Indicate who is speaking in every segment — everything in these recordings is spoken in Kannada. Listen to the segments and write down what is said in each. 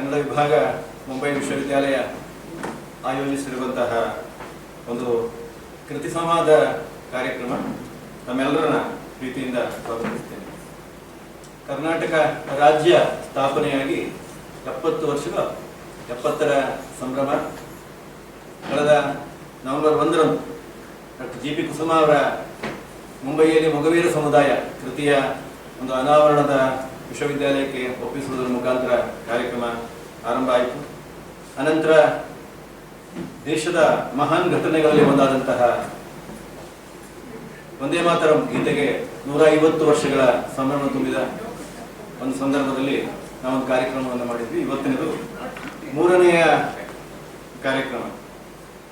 Speaker 1: ಕನ್ನಡ ವಿಭಾಗ ಮುಂಬೈ ವಿಶ್ವವಿದ್ಯಾಲಯ ಆಯೋಜಿಸಿರುವಂತಹ ಒಂದು ಕೃತಿ ಸಂವಾದ ಕಾರ್ಯಕ್ರಮ ತಮ್ಮೆಲ್ಲರನ್ನ ಪ್ರೀತಿಯಿಂದ ಸ್ವಾಗತಿಸುತ್ತೇನೆ. ಕರ್ನಾಟಕ ರಾಜ್ಯ ಸ್ಥಾಪನೆಯಾಗಿ 70 ವರ್ಷಗಳ 70ರ ಸಂಭ್ರಮ. ಕಳೆದ ನವೆಂಬರ್ 1ರಂದು ಡಾಕ್ಟರ್ ಜಿ ಪಿ ಕುಸುಮ ಅವರ ಮುಂಬಯಿಯಲ್ಲಿ ಮೊಗವೀರ ಸಮುದಾಯ ಕೃತಿಯ ಒಂದು ಅನಾವರಣದ ವಿಶ್ವವಿದ್ಯಾಲಯಕ್ಕೆ ಒಪ್ಪಿಸುವುದರ ಮುಖಾಂತರ ಕಾರ್ಯಕ್ರಮ ಆರಂಭ ಆಯಿತು. ಅನಂತರ ದೇಶದ ಮಹಾನ್ ಘಟನೆಗಳಲ್ಲಿ ಒಂದಾದಂತಹ ವಂದೇ ಮಾತರಂ ಗೀತೆಗೆ 150 ವರ್ಷಗಳ ಸಂಭ್ರಮ ತುಂಬಿದ ಒಂದು ಸಂದರ್ಭದಲ್ಲಿ ನಾವೊಂದು ಕಾರ್ಯಕ್ರಮವನ್ನು ಮಾಡಿದ್ವಿ. ಇವತ್ತಿನದು 3ನೆಯ ಕಾರ್ಯಕ್ರಮ.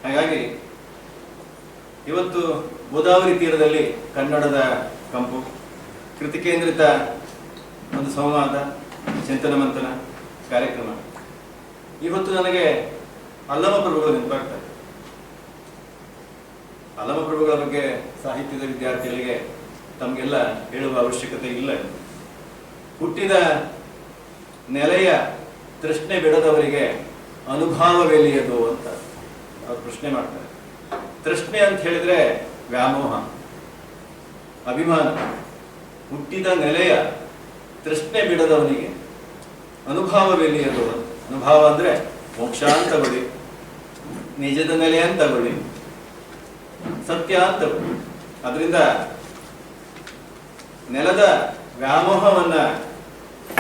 Speaker 1: ಹಾಗಾಗಿ ಇವತ್ತು ಗೋದಾವರಿ ತೀರದಲ್ಲಿ ಕನ್ನಡದ ಕಂಪು, ಕೃತಿ ಕೇಂದ್ರಿತ ಒಂದು ಸಂವಾದ, ಚಿಂತನ ಮಂಥನ ಕಾರ್ಯಕ್ರಮ. ಇವತ್ತು ನನಗೆ ಅಲ್ಲಮ ಪ್ರಭುಗಳು ನೆನಪಾಗ್ತಾರೆ. ಅಲ್ಲಮ ಪ್ರಭುಗಳ ಬಗ್ಗೆ ಸಾಹಿತ್ಯದ ವಿದ್ಯಾರ್ಥಿಗಳಿಗೆ ತಮಗೆಲ್ಲ ಹೇಳುವ ಅವಶ್ಯಕತೆ ಇಲ್ಲ. ಹುಟ್ಟಿದ ನೆಲೆಯ ತೃಷ್ಣೆ ಬಿಡದವರಿಗೆ ಅನುಭಾವವೆಲ್ಲಿಯದು ಅಂತ ಅವ್ರು ಪ್ರಶ್ನೆ ಮಾಡ್ತಾರೆ. ತೃಷ್ಣೆ ಅಂತ ಹೇಳಿದ್ರೆ ವ್ಯಾಮೋಹ, ಅಭಿಮಾನ. ಹುಟ್ಟಿದ ನೆಲೆಯ ತೃಷ್ಣೆ ಬಿಡದವನಿಗೆ ಅನುಭಾವವೆಲ್ಲಿಯದು. ಅನುಭಾವ ಅಂದ್ರೆ ಮೋಕ್ಷ ಅಂತ ತಗೊಳ್ಳಿ, ನಿಜದ ನೆಲೆ ಅಂತ ತಗೊಳ್ಳಿ, ಸತ್ಯ ಅಂತ ತಗೊಳ್ಳಿ. ಅದರಿಂದ ನೆಲದ ವ್ಯಾಮೋಹವನ್ನ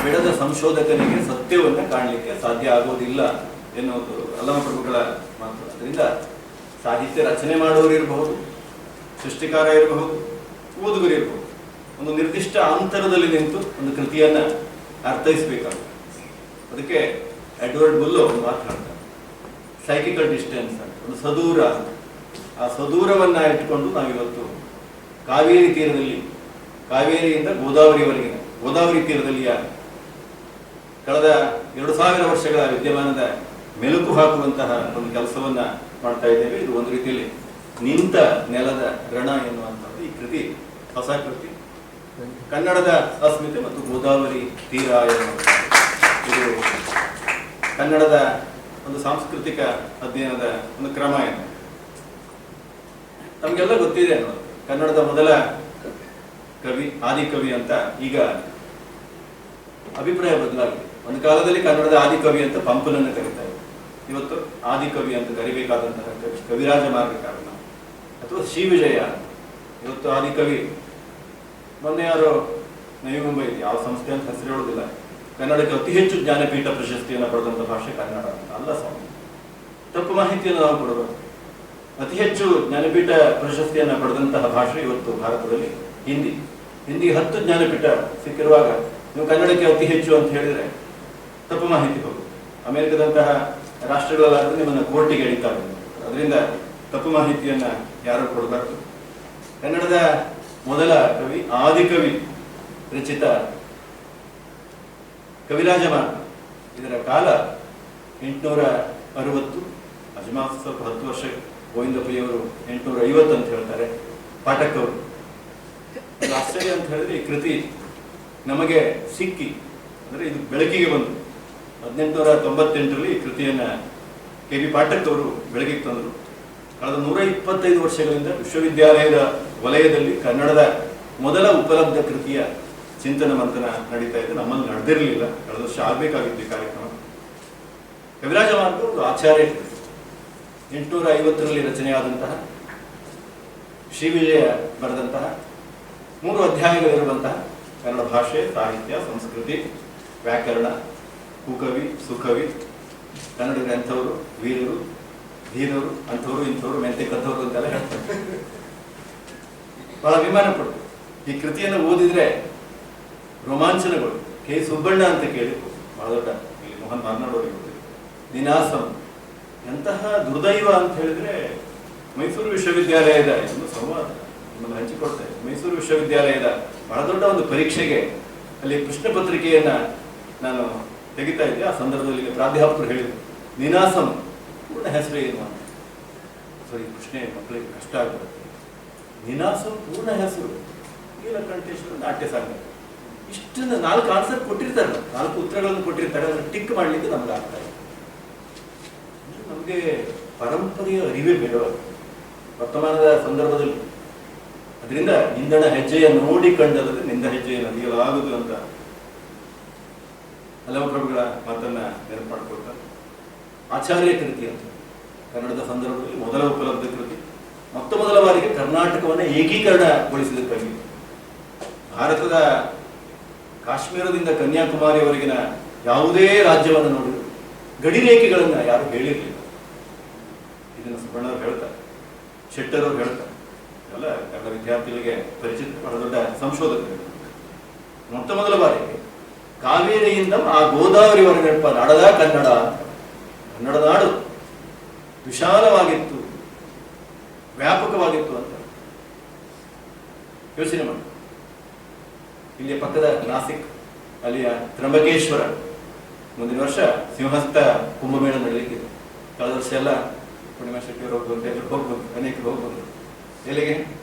Speaker 1: ಬಿಡದ ಸಂಶೋಧಕನಿಗೆ ಸತ್ಯವನ್ನ ಕಾಣಲಿಕ್ಕೆ ಸಾಧ್ಯ ಆಗೋದಿಲ್ಲ ಎನ್ನುವುದು ಅಲ್ಲಮ ಪ್ರಭುಗಳ ಮಾತು. ಅದರಿಂದ ಸಾಹಿತ್ಯ ರಚನೆ ಮಾಡುವವರು ಇರಬಹುದು, ಸೃಷ್ಟಿಕಾರ ಇರಬಹುದು, ಓದುಗರು ಇರಬಹುದು, ಒಂದು ನಿರ್ದಿಷ್ಟ ಅಂತರದಲ್ಲಿ ನಿಂತು ಒಂದು ಕೃತಿಯನ್ನ ಅರ್ಥೈಸಬೇಕಾಗುತ್ತೆ. ಅದಕ್ಕೆ ಎಡ್ವರ್ಡ್ ಬುಲ್ಲೋ ಒಂದು ಮಾತನಾಡ್ತಾರೆ, ಸೈಕಿಕಲ್ ಡಿಸ್ಟೆನ್ಸ್ ಅಂತ, ಒಂದು ಸದೂರ. ಆ ಸದೂರವನ್ನ ಇಟ್ಕೊಂಡು ನಾವಿವತ್ತು ಕಾವೇರಿ ತೀರದಲ್ಲಿ, ಕಾವೇರಿಯಿಂದ ಗೋದಾವರಿವರೆಗಿನ ಗೋದಾವರಿ ತೀರದಲ್ಲಿಯ ಕಳೆದ 2000 ವರ್ಷಗಳ ವಿದ್ಯಮಾನದ ಮೆಲುಕು ಹಾಕುವಂತಹ ಒಂದು ಕೆಲಸವನ್ನ ಮಾಡ್ತಾ ಇದ್ದೇವೆ. ಇದು ಒಂದು ರೀತಿಯಲ್ಲಿ ನಿಂತ ನೆಲದ ರಣ ಎನ್ನುವಂಥದ್ದು ಈ ಕೃತಿ. ಹೊಸ ಕೃತಿ, ಕನ್ನಡದ ಅಸ್ಮಿತೆ ಮತ್ತು ಗೋದಾವರಿ ತೀರ ಎನ್ನುವಂಥದ್ದು. ಇದು ಕನ್ನಡದ ಒಂದು ಸಾಂಸ್ಕೃತಿಕ ಅಧ್ಯಯನದ ಒಂದು ಕ್ರಮ ಏನು. ತಮಗೆಲ್ಲ ಗೊತ್ತಿದೆ ಅನ್ನೋದು, ಕನ್ನಡದ ಮೊದಲ ಕವಿ ಆದಿಕವಿ ಅಂತ ಈಗ ಅಭಿಪ್ರಾಯ ಬದಲಾಗಿದೆ. ಒಂದು ಕಾಲದಲ್ಲಿ ಕನ್ನಡದ ಆದಿಕವಿ ಅಂತ ಪಂಪನನ್ನು ಕರೀತಾ ಇದ್ರು. ಇವತ್ತು ಆದಿಕವಿ ಅಂತ ಕರಿಬೇಕಾದಂತಹ ಕವಿ ಕವಿರಾಜ ಮಾರ್ಗಕಾರಣ ಅಥವಾ ಶ್ರೀ ವಿಜಯ. ಇವತ್ತು ಆದಿಕವಿ. ಮೊನ್ನೆ ಯಾರೋ ನವಿ ಮುಂಬೈ ಯಾವ ಸಂಸ್ಥೆ ಅಂತ ಹೆಸರು ಹೇಳೋದಿಲ್ಲ, ಕನ್ನಡಕ್ಕೆ ಅತಿ ಹೆಚ್ಚು ಜ್ಞಾನಪೀಠ ಪ್ರಶಸ್ತಿಯನ್ನು ಪಡೆದಂಥ ಭಾಷೆ ಕನ್ನಡ ಅಂತ. ಅಲ್ಲ ಸ್ವಾಮಿ, ತಪ್ಪು ಮಾಹಿತಿಯನ್ನು ನಾವು ಕೊಡಬೇಕು. ಅತಿ ಹೆಚ್ಚು ಜ್ಞಾನಪೀಠ ಪ್ರಶಸ್ತಿಯನ್ನು ಪಡೆದಂತಹ ಭಾಷೆ ಇವತ್ತು ಭಾರತದಲ್ಲಿ ಹಿಂದಿ. ಹಿಂದಿ 10 ಜ್ಞಾನಪೀಠ ಸಿಕ್ಕಿರುವಾಗ ನೀವು ಕನ್ನಡಕ್ಕೆ ಅತಿ ಹೆಚ್ಚು ಅಂತ ಹೇಳಿದ್ರೆ ತಪ್ಪು ಮಾಹಿತಿ ಹೋಗುತ್ತೆ. ಅಮೆರಿಕದಂತಹ ರಾಷ್ಟ್ರಗಳಲ್ಲಾದರೂ ನಿಮ್ಮನ್ನು ಕೋರ್ಟಿಗೆ ಎಳಿತಾರೆ. ಅದರಿಂದ ತಪ್ಪು ಮಾಹಿತಿಯನ್ನ ಯಾರು ಕೊಡಬಾರ್ದು. ಕನ್ನಡದ ಮೊದಲ ಕವಿ ಆದಿಕವಿ ರಚಿತ ಕವಿರಾಜ ಮಾರ್ಗ. ಇದರ ಕಾಲ 860. ಅಜಮಾಸ್ ಸ್ವಲ್ಪ 10 ವರ್ಷ. ಗೋವಿಂದಪ್ಪಯ್ಯವರು 850 ಅಂತ ಹೇಳ್ತಾರೆ. ಪಾಠಕ್ ಅವರು. ಆಶ್ಚರ್ಯ ಅಂತ ಹೇಳಿದ್ರೆ ಈ ಕೃತಿ ನಮಗೆ ಸಿಕ್ಕಿ, ಅಂದ್ರೆ ಇದು ಬೆಳಕಿಗೆ ಬಂದು 1898ರಲ್ಲಿ ಈ ಕೃತಿಯನ್ನ ಕೆ ಬಿ ಪಾಠಕ್ ಅವರು ಬೆಳಕಿಗೆ ತಂದರು. ಕಳೆದ 125 ವರ್ಷಗಳಿಂದ ವಿಶ್ವವಿದ್ಯಾಲಯದ ವಲಯದಲ್ಲಿ ಕನ್ನಡದ ಮೊದಲ ಉಪಲಬ್ಧ ಕೃತಿಯ ಚಿಂತನ ಮಂಥನ ನಡೀತಾ ಇದೆ. ನಮ್ಮಲ್ಲಿ ನಡೆದಿರಲಿಲ್ಲ. ಕಳೆದ ವರ್ಷ ಆಗಬೇಕಾಗಿತ್ತು ಈ ಕಾರ್ಯಕ್ರಮ. ಕವಿರಾಜ ಮಾರ್ಗ ಒಂದು ಆಚಾರ್ಯ ಕೃತಿ. 850ರಲ್ಲಿ ರಚನೆಯಾದಂತಹ, ಶ್ರೀ ವಿಜಯ ಬರೆದಂತಹ 3 ಅಧ್ಯಾಯಗಳಿರುವಂತಹ ಕನ್ನಡ ಭಾಷೆ, ಸಾಹಿತ್ಯ, ಸಂಸ್ಕೃತಿ, ವ್ಯಾಕರಣ, ಕುಕವಿ, ಸುಕವಿ, ಕನ್ನಡಿಗರು ಎಂಥವರು, ವೀರರು, ಧೀರರು, ಅಂಥವ್ರು, ಇಂಥವ್ರು, ಮೆಂತೆ ಕದ್ದವರು ಅಂತೆಲ್ಲ ಹೇಳ್ತಾರೆ. ಬಹಳ ಅಭಿಮಾನ ಪಡ್ತು. ಈ ಕೃತಿಯನ್ನು ಓದಿದ್ರೆ ರೋಮಾಂಚನಗಳು. ಕೆ ಸುಬ್ಬಣ್ಣ ಅಂತ ಕೇಳಿ ಬಹಳ ದೊಡ್ಡ, ಇಲ್ಲಿ ಮೋಹನ್ ಮಾತನಾಡೋರಿಗೆ ನಿನಾಸಂ. ಎಂತಹ ದುರ್ದೈವ ಅಂತ ಹೇಳಿದ್ರೆ ಮೈಸೂರು ವಿಶ್ವವಿದ್ಯಾಲಯದ ಒಂದು ಸಂವಾದ ನಿಮ್ಮನ್ನು ಹಂಚಿಕೊಡ್ತೇವೆ. ಮೈಸೂರು ವಿಶ್ವವಿದ್ಯಾಲಯದ ಬಹಳ ದೊಡ್ಡ ಒಂದು ಪರೀಕ್ಷೆಗೆ ಅಲ್ಲಿ ಪ್ರಶ್ನೆ ಪತ್ರಿಕೆಯನ್ನ ನಾನು ತೆಗಿತಾ ಇದ್ದೆ. ಆ ಸಂದರ್ಭದಲ್ಲಿ ಪ್ರಾಧ್ಯಾಪಕರು ಹೇಳಿದರು, ನಿನಾಸಂ ಪೂರ್ಣ ಹೆಸರು ಏನು ಅಂತ. ಸರಿ, ಪ್ರಶ್ನೆ ಮಕ್ಕಳಿಗೆ ಕಷ್ಟ ಆಗ್ಬಿಡುತ್ತೆ. ನಿನಾಸಂ ಪೂರ್ಣ ಹೆಸರು ನೀಲಕಂಠೇಶ್ವರ ನಾಟ್ಯ ಸಂಘ. ಇಷ್ಟನ್ನು 4 ಆನ್ಸರ್ ಕೊಟ್ಟಿರ್ತಾರೆ, 4 ಉತ್ತರಗಳನ್ನು ಕೊಟ್ಟಿರ್ತಾರೆ, ಅದನ್ನು ಟಿಕ್ ಮಾಡಲಿಕ್ಕೆ ನಮ್ಗೆ ಆಗ್ತಾ ಇದೆ. ನಮಗೆ ಪರಂಪರೆಯ ಅರಿವೇ ಬೇಡವಾಗಿದೆ ವರ್ತಮಾನದ ಸಂದರ್ಭದಲ್ಲಿ. ಅದರಿಂದ ನಿಂದಣ ಹೆಜ್ಜೆಯ ನೋಡಿ ಕಂಡಲ್ಲದೆ ನಿಂದ ಹೆಜ್ಜೆಯ ನದಿಯಲಾಗುವುದು ಅಂತ ಹಲವು ಪ್ರಭುಗಳ ಮಾತನ್ನ ನೆನಪು ಮಾಡಿಕೊಳ್ತಾರೆ. ಆಚಾರ್ಯ ಕೃತಿ ಅಂತ ಕನ್ನಡದ ಸಂದರ್ಭದಲ್ಲಿ ಮೊದಲ ಉಪಲಬ್ಧ ಕೃತಿ, ಮೊದಲ ಬಾರಿಗೆ ಕರ್ನಾಟಕವನ್ನು ಏಕೀಕರಣಗೊಳಿಸಿದ್ದಕ್ಕಾಗಿ ಭಾರತದ ಕಾಶ್ಮೀರದಿಂದ ಕನ್ಯಾಕುಮಾರಿಯವರೆಗಿನ ಯಾವುದೇ ರಾಜ್ಯವನ್ನು ನೋಡಿದ್ರು ಗಡಿ ರೇಖೆಗಳನ್ನು ಯಾರು ಹೇಳಿರಲಿಲ್ಲ. ಇದನ್ನು ಸುಬ್ಬಣ್ಣವರು ಹೇಳ್ತಾರೆ, ಶೆಟ್ಟರವರು ಹೇಳ್ತಾರೆ, ಎಲ್ಲ ಕನ್ನಡ ವಿದ್ಯಾರ್ಥಿಗಳಿಗೆ ಪರಿಚಿತ ಬಹಳ ದೊಡ್ಡ ಸಂಶೋಧಕರು. ಮೊದಲ ಬಾರಿಗೆ ಕಾವೇರಿಯಿಂದ ಆ ಗೋದಾವರಿವರೆಗೆ ನಾಡದ ಕನ್ನಡ, ಕನ್ನಡ ನಾಡು ವಿಶಾಲವಾಗಿತ್ತು, ವ್ಯಾಪಕವಾಗಿತ್ತು ಅಂತ ಯೋಚನೆ ಮಾಡಿ. ಇಲ್ಲಿಯ ಪಕ್ಕದ ನಾಸಿಕ್, ಅಲ್ಲಿಯ ತ್ರಂಬಕೇಶ್ವರ, ಮುಂದಿನ ವರ್ಷ ಸಿಂಹಸ್ಥ ಕುಂಭಮೇಳ ನಡೆಯಲಿಕ್ಕಿದೆ. ಕಳೆದ ವರ್ಷ ಎಲ್ಲ ಪೂರ್ಣಿಮಾ ಶೆಟ್ಟಿಯವರು ಹೋಗ್ಬಂದ್ರು, ಅನೇಕರು ಹೋಗ್ಬಂದ್ರು. ಎಲ್ಲಿಗೆ?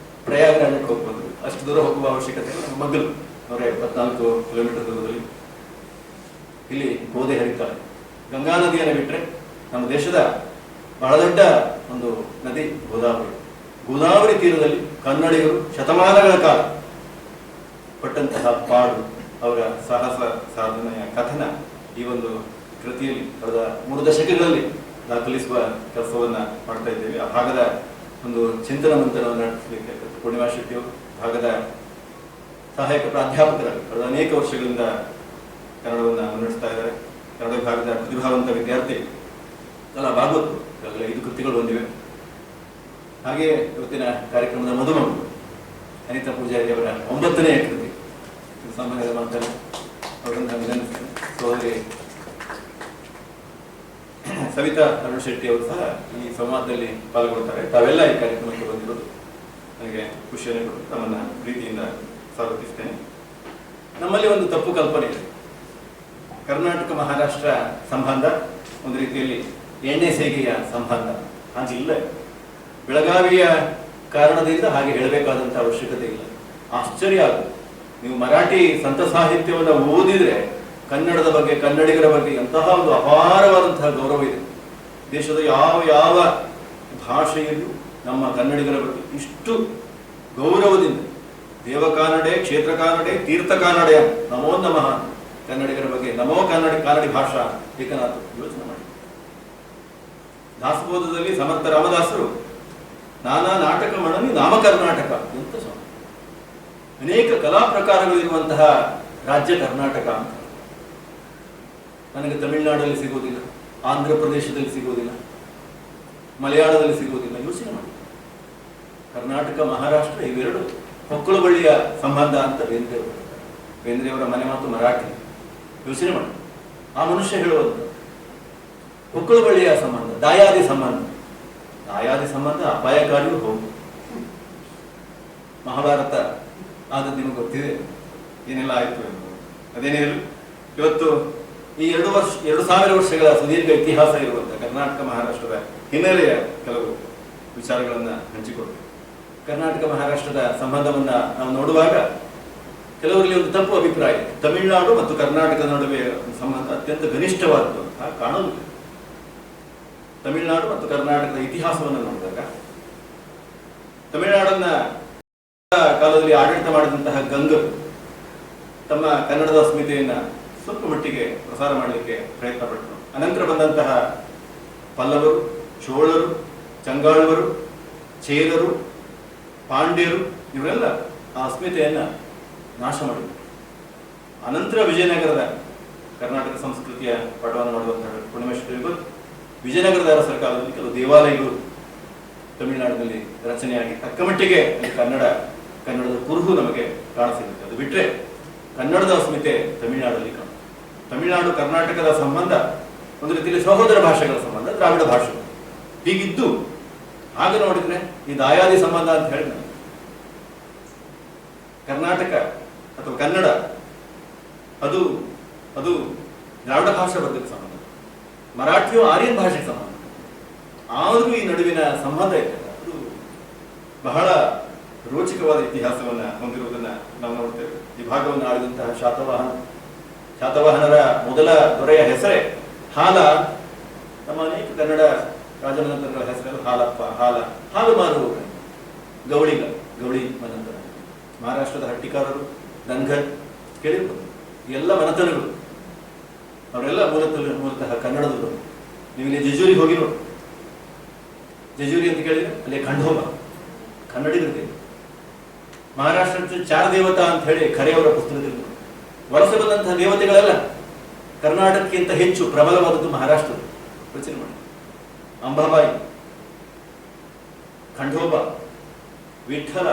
Speaker 1: ಪ್ರಯಾಗರಾಜಕ್ಕೆ ಹೋಗ್ಬಂದ್ರು. ಅಷ್ಟು ದೂರ ಹೋಗುವ ಅವಶ್ಯಕತೆ ನಮ್ಮ ಮಗ್ಗಲು 174 ಕಿಲೋಮೀಟರ್ ದೂರದಲ್ಲಿ ಇಲ್ಲಿ ಗೋದೆ ಹರಿತಾರೆ. ಗಂಗಾ ನದಿಯನ್ನು ಬಿಟ್ಟರೆ ನಮ್ಮ ದೇಶದ ಬಹಳ ದೊಡ್ಡ ಒಂದು ನದಿ ಗೋದಾವರಿ. ಗೋದಾವರಿ ತೀರದಲ್ಲಿ ಕನ್ನಡಿಗರು ಶತಮಾನಗಳ ಕಾಲ ಪಟ್ಟಂತಹ ಪಾಡು, ಅವರ ಸಾಹಸ ಸಾಧನೆಯ ಕಥನ ಈ ಒಂದು ಕೃತಿಯಲ್ಲಿ ಕಳೆದ 3 ದಶಕಗಳಲ್ಲಿ ದಾಖಲಿಸುವ ಕೆಲಸವನ್ನ ಮಾಡ್ತಾ ಇದ್ದೇವೆ. ಆ ಭಾಗದ ಒಂದು ಚಿಂತನ ಮಂಥನವನ್ನು ನಡೆಸಲಿಕ್ಕೆ ಪೂರ್ಣಿಮಾ ಶೆಟ್ಟಿಯವರು ಭಾಗದ ಸಹಾಯಕ ಪ್ರಾಧ್ಯಾಪಕರಾಗಿ ಕಳೆದ ಅನೇಕ ವರ್ಷಗಳಿಂದ ಕನ್ನಡವನ್ನು ಮುನ್ನಡೆಸ್ತಾ ಇದ್ದಾರೆ. ಕನ್ನಡ ವಿಭಾಗದ ಪ್ರತಿಭಾವಂತ ವಿದ್ಯಾರ್ಥಿ ಅಲ್ಲ ಭಾಗವತ್, ಎಲ್ಲ 5 ಕೃತಿಗಳು ಬಂದಿವೆ. ಹಾಗೆ ಇವತ್ತಿನ ಕಾರ್ಯಕ್ರಮದ ಮಧುಮಗಳು ಅನಿತಾ ಪೂಜಾರಿ ಅವರ 9ನೇ ಕೃತಿ ಸಾಮಾನ್ಯದ ಮಾತನ್ನು ಅವರನ್ನು ಅಭಿನಂದಿಸ್ತೇನೆ. ಸೋದರಿ ಸವಿತಾ ಅರುಣ್ ಶೆಟ್ಟಿ ಅವರು ಸಹ ಈ ಸಂವಾದದಲ್ಲಿ ಪಾಲ್ಗೊಳ್ತಾರೆ. ತಾವೆಲ್ಲ ಈ ಕಾರ್ಯಕ್ರಮಕ್ಕೆ ಬಂದಿರೋದು ನನಗೆ ಖುಷಿಯನ್ನು ಕೊಟ್ಟು ತಮ್ಮನ್ನ ಪ್ರೀತಿಯಿಂದ ಸ್ವಾಗತಿಸ್ತೇನೆ. ನಮ್ಮಲ್ಲಿ ಒಂದು ತಪ್ಪು ಕಲ್ಪನೆ ಇದೆ, ಕರ್ನಾಟಕ ಮಹಾರಾಷ್ಟ್ರ ಸಂಬಂಧ ಒಂದು ರೀತಿಯಲ್ಲಿ ಎಣ್ಣೆ ಸೇಗೆಯ ಸಂಬಂಧ. ಹಾಗಿಲ್ಲ. ಬೆಳಗಾವಿಯ ಕಾರಣದಿಂದ ಹಾಗೆ ಹೇಳಬೇಕಾದಂತಹ ಅವಶ್ಯಕತೆ ಇಲ್ಲ. ಆಶ್ಚರ್ಯ ಆಗುತ್ತೆ, ನೀವು ಮರಾಠಿ ಸಂತ ಸಾಹಿತ್ಯವನ್ನು ಓದಿದ್ರೆ ಕನ್ನಡದ ಬಗ್ಗೆ, ಕನ್ನಡಿಗರ ಬಗ್ಗೆ ಎಂತಹ ಒಂದು ಅಪಾರವಾದಂತಹ ಗೌರವ ಇದೆ. ದೇಶದ ಯಾವ ಯಾವ ಭಾಷೆಯಲ್ಲೂ ನಮ್ಮ ಕನ್ನಡಿಗರ ಬಗ್ಗೆ ಇಷ್ಟು ಗೌರವದಿಂದ ದೇವಕಾನಡೆ, ಕ್ಷೇತ್ರ ಕಾನಡೆ, ತೀರ್ಥ ಕಾನಡೆ, ನಮೋ ನಮಃ ಕನ್ನಡಿಗರ ಬಗ್ಗೆ, ನಮೋ ಕಾನಡಿ ಭಾಷಾ ಏಕನಾಥ ಯೋಚನೆ ಮಾಡಿ. ದಾಸಬೋಧದಲ್ಲಿ ಸಮರ್ಥ ರಾಮದಾಸರು ನಾನಾ ನಾಟಕ ಮಣನಿ ನಾಮ ಕರ್ನಾಟಕ ಅಂತ ಅನೇಕ ಕಲಾ ಪ್ರಕಾರಗಳಿರುವಂತಹ ರಾಜ್ಯ ಕರ್ನಾಟಕ ಅಂತ. ನನಗೆ ತಮಿಳುನಾಡಲ್ಲಿ ಸಿಗೋದಿಲ್ಲ, ಆಂಧ್ರ ಪ್ರದೇಶದಲ್ಲಿ ಸಿಗೋದಿಲ್ಲ, ಮಲಯಾಳದಲ್ಲಿ ಸಿಗೋದಿಲ್ಲ. ಯೋಚನೆ ಮಾಡಿ, ಕರ್ನಾಟಕ ಮಹಾರಾಷ್ಟ್ರ ಇವೆರಡು ಹೊಕ್ಕಳು ಬಳ್ಳಿಯ ಸಂಬಂಧ ಅಂತ ಬೇಂದ್ರೆಯವರ ಮನೆ ಮಾತು ಮರಾಠಿ. ಯೋಚನೆ ಮಾಡಿ, ಆ ಮನುಷ್ಯ ಹೇಳುವಂತ ಹೊಕ್ಕಳು ಬಳ್ಳಿಯ ಸಂಬಂಧ, ದಾಯಾದಿ ಸಂಬಂಧ. ದಾಯಾದಿ ಸಂಬಂಧ ಅಪಾಯಕಾರಿಯೂ ಹೌದು. ಮಹಾಭಾರತ ಆದದ್ದು ನಿಮಗೆ ಗೊತ್ತಿದೆ, ಏನೆಲ್ಲ ಆಯ್ತು ಎಂಬುದು. ಅದೇನೇ ಇರಲಿ, ಇವತ್ತು ಈ 2000 ವರ್ಷಗಳ ಸುದೀರ್ಘ ಇತಿಹಾಸ ಇರುವಂತಹ ಕರ್ನಾಟಕ ಮಹಾರಾಷ್ಟ್ರದ ಹಿನ್ನೆಲೆಯ ಕೆಲವು ವಿಚಾರಗಳನ್ನ ಹಂಚಿಕೊಡ್ತೀವಿ. ಕರ್ನಾಟಕ ಮಹಾರಾಷ್ಟ್ರದ ಸಂಬಂಧವನ್ನ ನಾವು ನೋಡುವಾಗ ಕೆಲವರಲ್ಲಿ ಒಂದು ತಪ್ಪು ಅಭಿಪ್ರಾಯ, ತಮಿಳುನಾಡು ಮತ್ತು ಕರ್ನಾಟಕದ ನಡುವೆ ಸಂಬಂಧ ಅತ್ಯಂತ ಘನಿಷ್ಠವಾದದ್ದು ಅಂತ ಕಾಣುವುದಿಲ್ಲ. ತಮಿಳುನಾಡು ಮತ್ತು ಕರ್ನಾಟಕದ ಇತಿಹಾಸವನ್ನು ನೋಡಿದಾಗ ತಮಿಳುನಾಡನ್ನ ಕಾಲದಲ್ಲಿ ಆಡಳಿತ ಮಾಡಿದಂತಹ ಗಂಗರು ತಮ್ಮ ಕನ್ನಡದ ಅಸ್ಮಿತೆಯನ್ನ ಸ್ವಲ್ಪ ಮಟ್ಟಿಗೆ ಪ್ರಸಾರ ಮಾಡಲಿಕ್ಕೆ ಪ್ರಯತ್ನ ಪಟ್ಟರು. ಅನಂತರ ಬಂದಂತಹ ಪಲ್ಲವರು, ಚೋಳರು, ಚಂಗಾಳುವರು, ಚೇರರು, ಪಾಂಡ್ಯರು ಇವರೆಲ್ಲ ಆ ಅಸ್ಮಿತೆಯನ್ನ ನಾಶ ಮಾಡಿದರು. ಅನಂತರ ವಿಜಯನಗರದ ಕರ್ನಾಟಕ ಸಂಸ್ಕೃತಿಯ ಪಾಠವನ್ನು ಮಾಡುವಂತಹ ಪೂರ್ಣಿಮೇಶ್ವರಿ ವಿಜಯನಗರದ ಅರಸರ ಕಾಲದಲ್ಲಿ ಕೆಲವು ದೇವಾಲಯಗಳು ತಮಿಳುನಾಡಿನಲ್ಲಿ ರಚನೆಯಾಗಿ ತಕ್ಕ ಮಟ್ಟಿಗೆ ಕನ್ನಡದ ಕುರುಹು ನಮಗೆ ಕಾಣಿಸಿರುತ್ತೆ. ಅದು ಬಿಟ್ಟರೆ ಕನ್ನಡದ ಅಸ್ಮಿತೆ ತಮಿಳುನಾಡಲ್ಲಿ ಕಾಣುತ್ತೆ. ತಮಿಳುನಾಡು ಕರ್ನಾಟಕದ ಸಂಬಂಧ ಒಂದು ರೀತಿಯಲ್ಲಿ ಸಹೋದರ ಭಾಷೆಗಳ ಸಂಬಂಧ, ದ್ರಾವಿಡ ಭಾಷೆ ಹೀಗಿದ್ದು ಹಾಗೆ ನೋಡಿದ್ರೆ ಈ ದಾಯಾದಿ ಸಂಬಂಧ ಅಂತ ಹೇಳಿದ್ರೆ ಕರ್ನಾಟಕ ಅಥವಾ ಕನ್ನಡ ಅದು ದ್ರಾವಿಡ ಭಾಷೆ ಬಗ್ಗೆ ಸಂಬಂಧ, ಮರಾಠಿಯು ಆರ್ಯನ್ ಭಾಷೆಗೆ ಸಂಬಂಧ. ಆದರೂ ಈ ನಡುವಿನ ಸಂಬಂಧ ಇದೆ, ಅದು ಬಹಳ ರೋಚಕವಾದ ಇತಿಹಾಸವನ್ನು ಹೊಂದಿರುವುದನ್ನು ನಾವು ನೋಡ್ತೇವೆ. ಈ ಭಾಗವನ್ನು ಆಳಿದಂತಹ ಶಾತವಾಹನರ ಮೊದಲ ದೊರೆಯ ಹೆಸರೇ ಹಾಲ. ನಮ್ಮ ಅನೇಕ ಕನ್ನಡ ರಾಜಮನೆತನಗಳ ಹೆಸರಲ್ಲಿ ಹಾಲಪ್ಪ, ಹಾಲು ಮಾರುವವರು, ಗೌಳಿ ಮನೆತನ, ಮಹಾರಾಷ್ಟ್ರದ ಹಟ್ಟಿಕಾರರು, ಧನ್ಗರ್ ಕೇಳಿರ್ಬೋದು. ಎಲ್ಲ ಮನೆತನಗಳು ಅವರೆಲ್ಲ ಮೂಲತಃ ಕನ್ನಡದವರು. ನೀವು ಇಲ್ಲಿ ಜೆಜೂರಿಗೆ ಹೋಗಿ ನೋಡಿ, ಜೆಜೂರಿ ಅಂತ ಕೇಳಿದ್ರೆ ಅಲ್ಲಿ ಖಂಡೋಬ ಕನ್ನಡಿಗರಿಗೆ. ಮಹಾರಾಷ್ಟ್ರದ ಚಾರ ದೇವತಾ ಅಂತ ಹೇಳಿ ಖರೆಯವರ ಪುಸ್ತಕದಲ್ಲಿ ವಲಸೆ ಬಂದಂತಹ ದೇವತೆಗಳೆಲ್ಲ ಕರ್ನಾಟಕಕ್ಕಿಂತ ಹೆಚ್ಚು ಪ್ರಬಲವಾದದ್ದು ಮಹಾರಾಷ್ಟ್ರದ. ಯೋಚನೆ ಮಾಡಿ, ಅಂಬಾಬಾಯಿ, ಖಂಡೋಬ, ವಿಠಲ,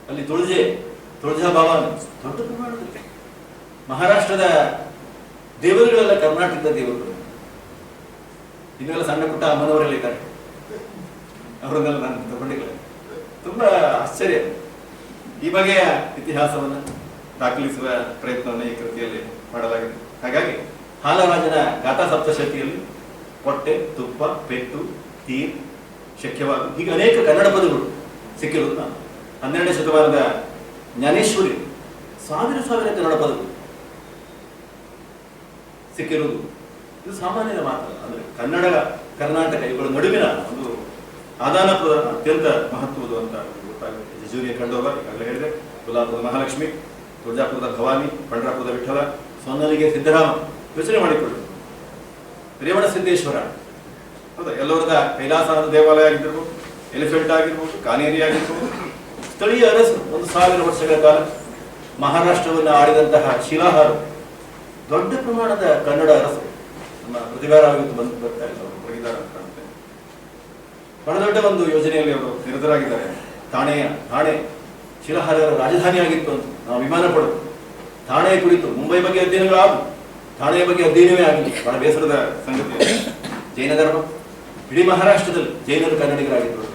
Speaker 1: ಅಲ್ಲಿ ತುಳಜಾ ಭವಾನಿ, ದೊಡ್ಡ ಪ್ರಮಾಣದಲ್ಲಿ ಮಹಾರಾಷ್ಟ್ರದ ದೇವರುಗಳೆಲ್ಲ ಕರ್ನಾಟಕದ ದೇವರುಗಳು. ಇನ್ನೆಲ್ಲ ಸಣ್ಣ ಪುಟ್ಟ ಅಮ್ಮನವರೆಲ್ಲ ಇದ್ದಾರೆ, ಅವರನ್ನೆಲ್ಲ ನಾನು ತಗೊಂಡಿಲ್ಲ. ತುಂಬಾ ಆಶ್ಚರ್ಯ. ಈ ಬಗೆಯ ಇತಿಹಾಸವನ್ನು ದಾಖಲಿಸುವ ಪ್ರಯತ್ನವನ್ನು ಈ ಕೃತಿಯಲ್ಲಿ ಮಾಡಲಾಗಿದೆ. ಹಾಗಾಗಿ ಹಾಲರಾಜನ ಗಾಥಾ ಸಪ್ತಶತಿಯಲ್ಲಿ ಹೊಟ್ಟೆ, ತುಪ್ಪ, ಪೆಟ್ಟು, ತೀರ್, ಶಕ್ಯವಾದ ಹೀಗೆ ಅನೇಕ ಕನ್ನಡ ಪದಗಳು ಸಿಕ್ಕಿರುವುದು. ನಾನು 12ನೇ ಶತಮಾನದ ಜ್ಞಾನೇಶ್ವರಿ ಸಾವಿರ ಕನ್ನಡ ಪದಗಳು ಸಿಕ್ಕಿರುವುದು ಇದು ಸಾಮಾನ್ಯದ ಮಾತಲ್ಲ. ಅಂದ್ರೆ ಕನ್ನಡ ಕರ್ನಾಟಕ ಇವುಗಳ ನಡುವಿನ ಒಂದು ಆದಾನ ಪ್ರದಾನ ಅತ್ಯಂತ ಮಹತ್ವದ್ದು ಅಂತ ಗೊತ್ತಾಗುತ್ತೆ. ಜೆಜೂರಿಯ ಖಂಡೋಬ ಈಗಾಗಲೇ ಹೇಳಿದೆ, ಕೊಲ್ಲಾಪುರದ ಮಹಾಲಕ್ಷ್ಮಿ, ತುಳಜಾಪುರದ ಭವಾನಿ, ಪಂಡ್ರಾಪುರದ ವಿಠಲ, ಸೊನ್ನಲಿಗೆ ಸಿದ್ದರಾಮ. ಯೋಚನೆ ಮಾಡಿಕೊಳ್ಳಿ, ರೇವಣ ಸಿದ್ದೇಶ್ವರ, ಹೌದಾ, ಎಲ್ಲವರದ ಕೈಲಾಸನಾಥ ದೇವಾಲಯ ಆಗಿರ್ಬೋದು, ಎಲಿಫೆಂಟ್ ಆಗಿರ್ಬೋದು, ಕಾನೇರಿ ಆಗಿರ್ಬೋದು. ಸ್ಥಳೀಯ ಅರಸು 1000 ವರ್ಷಗಳ ಕಾಲ ಮಹಾರಾಷ್ಟ್ರವನ್ನು ಆಳಿದಂತಹ ಶಿಲಾಹಾರ, ದೊಡ್ಡ ಪ್ರಮಾಣದ ಕನ್ನಡ ಅರಸು. ನಮ್ಮ ಪ್ರತಿಭಾರಾವ್ ಬಂದು ಬರ್ತಾ ಇಲ್ಲ, ಅವರು ಹೋಗಿದ್ದಾರೆ ಅಂತ ಕಾಣುತ್ತೆ. ಬಹಳ ದೊಡ್ಡ ಒಂದು ಯೋಜನೆಯಲ್ಲಿ ಅವರು ನಿರತರಾಗಿದ್ದಾರೆ. ಥಾಣೆ ಶಿಲಾಹಾರರ ರಾಜಧಾನಿ ಆಗಿತ್ತು ಅಂತ ನಾವು ಅಭಿಮಾನ ಪಡೋದು. ಥಾಣೆ ಕುರಿತು ಮುಂಬೈ ಬಗ್ಗೆ ಅಧ್ಯಯನಗಳಾಗು, ಥಾಣೆಯ ಬಗ್ಗೆ ಅಧ್ಯಯನವೇ ಆಗಲಿ. ಬಹಳ ಬೇಸರದ ಸಂಗತಿ. ಜೈನ ಧರ್ಮ ಇಡೀ ಮಹಾರಾಷ್ಟ್ರದಲ್ಲಿ ಜೈನರು ಕನ್ನಡಿಗರಾಗಿದ್ದರು.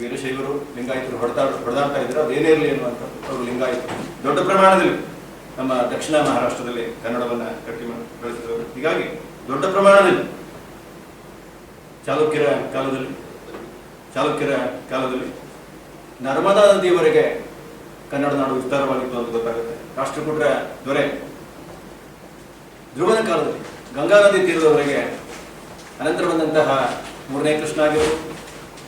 Speaker 1: ವೀರಶೈವರು ಲಿಂಗಾಯತರು ಹೊಡೆದಾಡ್ತಾ ಇದ್ರು. ಅದೇನೇ ಇರಲಿ ಅನ್ನುವಂಥ ಅವರು ಲಿಂಗಾಯತರು ದೊಡ್ಡ ಪ್ರಮಾಣದಲ್ಲಿ ನಮ್ಮ ದಕ್ಷಿಣ ಮಹಾರಾಷ್ಟ್ರದಲ್ಲಿ ಕನ್ನಡವನ್ನ ಗಟ್ಟಿ ಬೆಳೆಸಿದವರು. ಹೀಗಾಗಿ ದೊಡ್ಡ ಪ್ರಮಾಣದಲ್ಲಿ ಚಾಲುಕ್ಯರ ಕಾಲದಲ್ಲಿ ನರ್ಮದಾ ನದಿಯವರೆಗೆ ಕನ್ನಡ ನಾಡು ವಿಸ್ತಾರವಾಗಿತ್ತು ಅಂತ ಗೊತ್ತಾಗುತ್ತೆ. ರಾಷ್ಟ್ರಕೂಟರ ದೊರೆ ಧ್ರುವನ ಕಾಲದಲ್ಲಿ ಗಂಗಾ ನದಿ ತೀರದವರೆಗೆ, ಅನಂತರ ಬಂದಂತಹ 3ನೇ ಕೃಷ್ಣ ಆಗಿರ್ಬೋದು,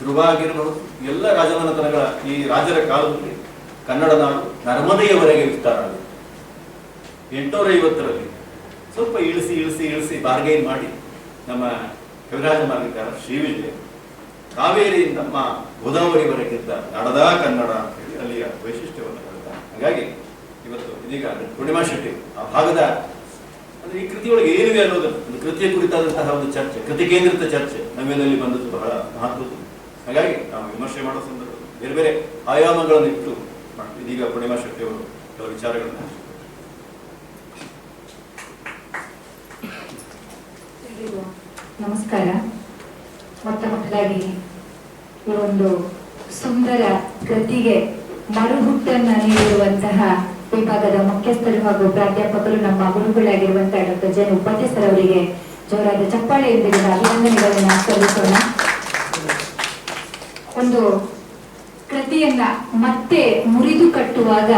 Speaker 1: ಧ್ರುವ ಆಗಿರ್ಬೋದು, ಎಲ್ಲ ರಾಜಮನೆತನಗಳ ಈ ರಾಜರ ಕಾಲದಲ್ಲಿ ಕನ್ನಡ ನಾಡು ನರ್ಮದೆಯವರೆಗೆ ವಿಸ್ತಾರ ಆಗಿದೆ. 850ರಲ್ಲಿ ಸ್ವಲ್ಪ ಇಳಿಸಿ ಬಾರ್ಗೈನ್ ಮಾಡಿ ನಮ್ಮ ಕವಿರಾಜ ಮಾರ್ಗಕಾರ ಶ್ರೀವಿಜಯ ಕಾವೇರಿಯಿಂದ ನಮ್ಮ ಗೋದಾವರಿವರೆಗಿದ್ದ ನಡೆದ ಕನ್ನಡ ಅಂತ ಹೇಳಿ ಅಲ್ಲಿಯ ವೈಶಿಷ್ಟ್ಯವನ್ನು ಹೇಳ್ತಾರೆ. ಹಾಗಾಗಿ ಇವತ್ತು ಇದೀಗ ಪೂರ್ಣಿಮಾ ಶೆಟ್ಟಿ ಆ ಭಾಗದ ಅಂದ್ರೆ ಈ ಕೃತಿಯೊಳಗೆ ಏನಿದೆ ಅನ್ನೋದನ್ನು ಒಂದು ಕೃತಿಯ ಕುರಿತಾದಂತಹ ಒಂದು ಚರ್ಚೆ, ಕೃತಿ ಕೇಂದ್ರಿತ ಚರ್ಚೆ ನಮ್ಮೆಲ್ಲಲ್ಲಿ ಬಂದದ್ದು ಬಹಳ ಮಹತ್ವದ್ದು. ಹಾಗಾಗಿ ನಾವು ವಿಮರ್ಶೆ ಮಾಡೋ ಸಂದರ್ಭದಲ್ಲಿ ಬೇರೆ ಬೇರೆ ಆಯಾಮಗಳನ್ನು ಇಟ್ಟು ಇದೀಗ ಪೂರ್ಣಿಮಾ ಶೆಟ್ಟಿ ಅವರು ಕೆಲವು ವಿಚಾರಗಳನ್ನು
Speaker 2: ನಮಸ್ಕಾರ. ಮೊದಲಾಗಿ ಈ ಒಂದು ಸುಂದರ ಕೃತಿಗೆ ಮರುಹುಟ್ಟನ್ನು ನೀಡಿರುವಂತಹ ವಿಭಾಗದ ಮುಖ್ಯಸ್ಥರು ಹಾಗೂ ಪ್ರಾಧ್ಯಾಪಕರು, ನಮ್ಮ ಗುರುಗಳಾಗಿರುವಂತಹ ಡಾಕ್ಟರ್ ಜೆ ಉಪಾಧ್ಯಾಯ ಸರ್ ಅವರಿಗೆ ಜೋರಾದ ಚಪ್ಪಾಳೆಯೊಂದಿಗೆ ಅಭಿನಂದನೆಗಳನ್ನು ಸಲ್ಲಿಸೋಣ. ಒಂದು ಕೃತಿಯನ್ನ ಮತ್ತೆ ಮುರಿದು ಕಟ್ಟುವಾಗ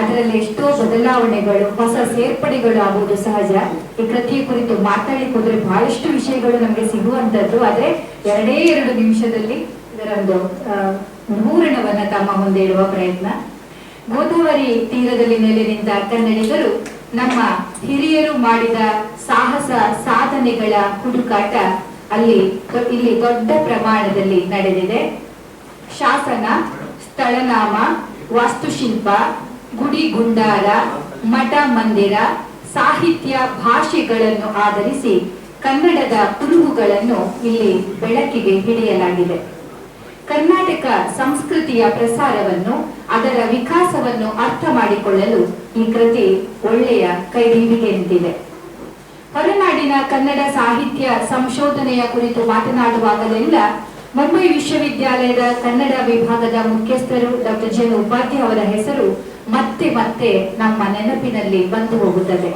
Speaker 2: ಅದರಲ್ಲಿ ಎಷ್ಟೋ ಬದಲಾವಣೆಗಳು, ಹೊಸ ಸೇರ್ಪಡೆಗಳು ಆಗುವುದು ಸಹಜ. ಈ ಕೃತಿಯ ಕುರಿತು ಮಾತಾಡ್ಲಿಕ್ಕೆ ಹೋದ್ರೆ ಬಹಳಷ್ಟು ವಿಷಯಗಳು ನಮಗೆ ಸಿಗುವಂತದ್ದು. ಆದ್ರೆ 2 ನಿಮಿಷದಲ್ಲಿ ಇದರ ಒಂದು ಪೂರ್ಣವನ್ನ ತಮ್ಮ ಮುಂದೆ ಇಡುವ ಪ್ರಯತ್ನ. ಗೋದಾವರಿ ತೀರದಲ್ಲಿ ನೆಲೆ ನಿಂತ ಕನ್ನಡಿಗರು ನಮ್ಮ ಹಿರಿಯರು ಮಾಡಿದ ಸಾಹಸ ಸಾಧನೆಗಳ ಹುಡುಕಾಟ ಇಲ್ಲಿ ದೊಡ್ಡ ಪ್ರಮಾಣದಲ್ಲಿ ನಡೆದಿದೆ. ಶಾಸನ, ಸ್ಥಳನಾಮ, ವಾಸ್ತುಶಿಲ್ಪ, ಗುಡಿ ಗುಂಡಾರ, ಮಠ ಮಂದಿರ, ಸಾಹಿತ್ಯ, ಭಾಷೆಗಳನ್ನು ಆಧರಿಸಿ ಕನ್ನಡದ ಕುರುಹುಗಳನ್ನು ಇಲ್ಲಿ ಬೆಳಕಿಗೆ ಹಿಡಿಯಲಾಗಿದೆ. ಕರ್ನಾಟಕ ಸಂಸ್ಕೃತಿಯ ಪ್ರಸಾರವನ್ನು, ಅದರ ವಿಕಾಸವನ್ನು ಅರ್ಥ ಮಾಡಿಕೊಳ್ಳಲು ಈ ಕೃತಿ ಒಳ್ಳೆಯ ಕೈದೀವಿಗೆ ನಿಂತಿದೆ. ಹೊರನಾಡಿನ ಕನ್ನಡ ಸಾಹಿತ್ಯ ಸಂಶೋಧನೆಯ ಕುರಿತು ಮಾತನಾಡುವಾಗಲೆಲ್ಲ ಮುಂಬೈ ವಿಶ್ವವಿದ್ಯಾಲಯದ ಕನ್ನಡ ವಿಭಾಗದ ಮುಖ್ಯಸ್ಥರು ಡಾಕ್ಟರ್ ಜೆ ಉಪಾಧ್ಯಾಯ ಅವರ ಹೆಸರು ಮತ್ತೆ ಮತ್ತೆ ನಮ್ಮ ನೆನಪಿನಲ್ಲಿ ಬಂದು ಹೋಗುತ್ತದೆ.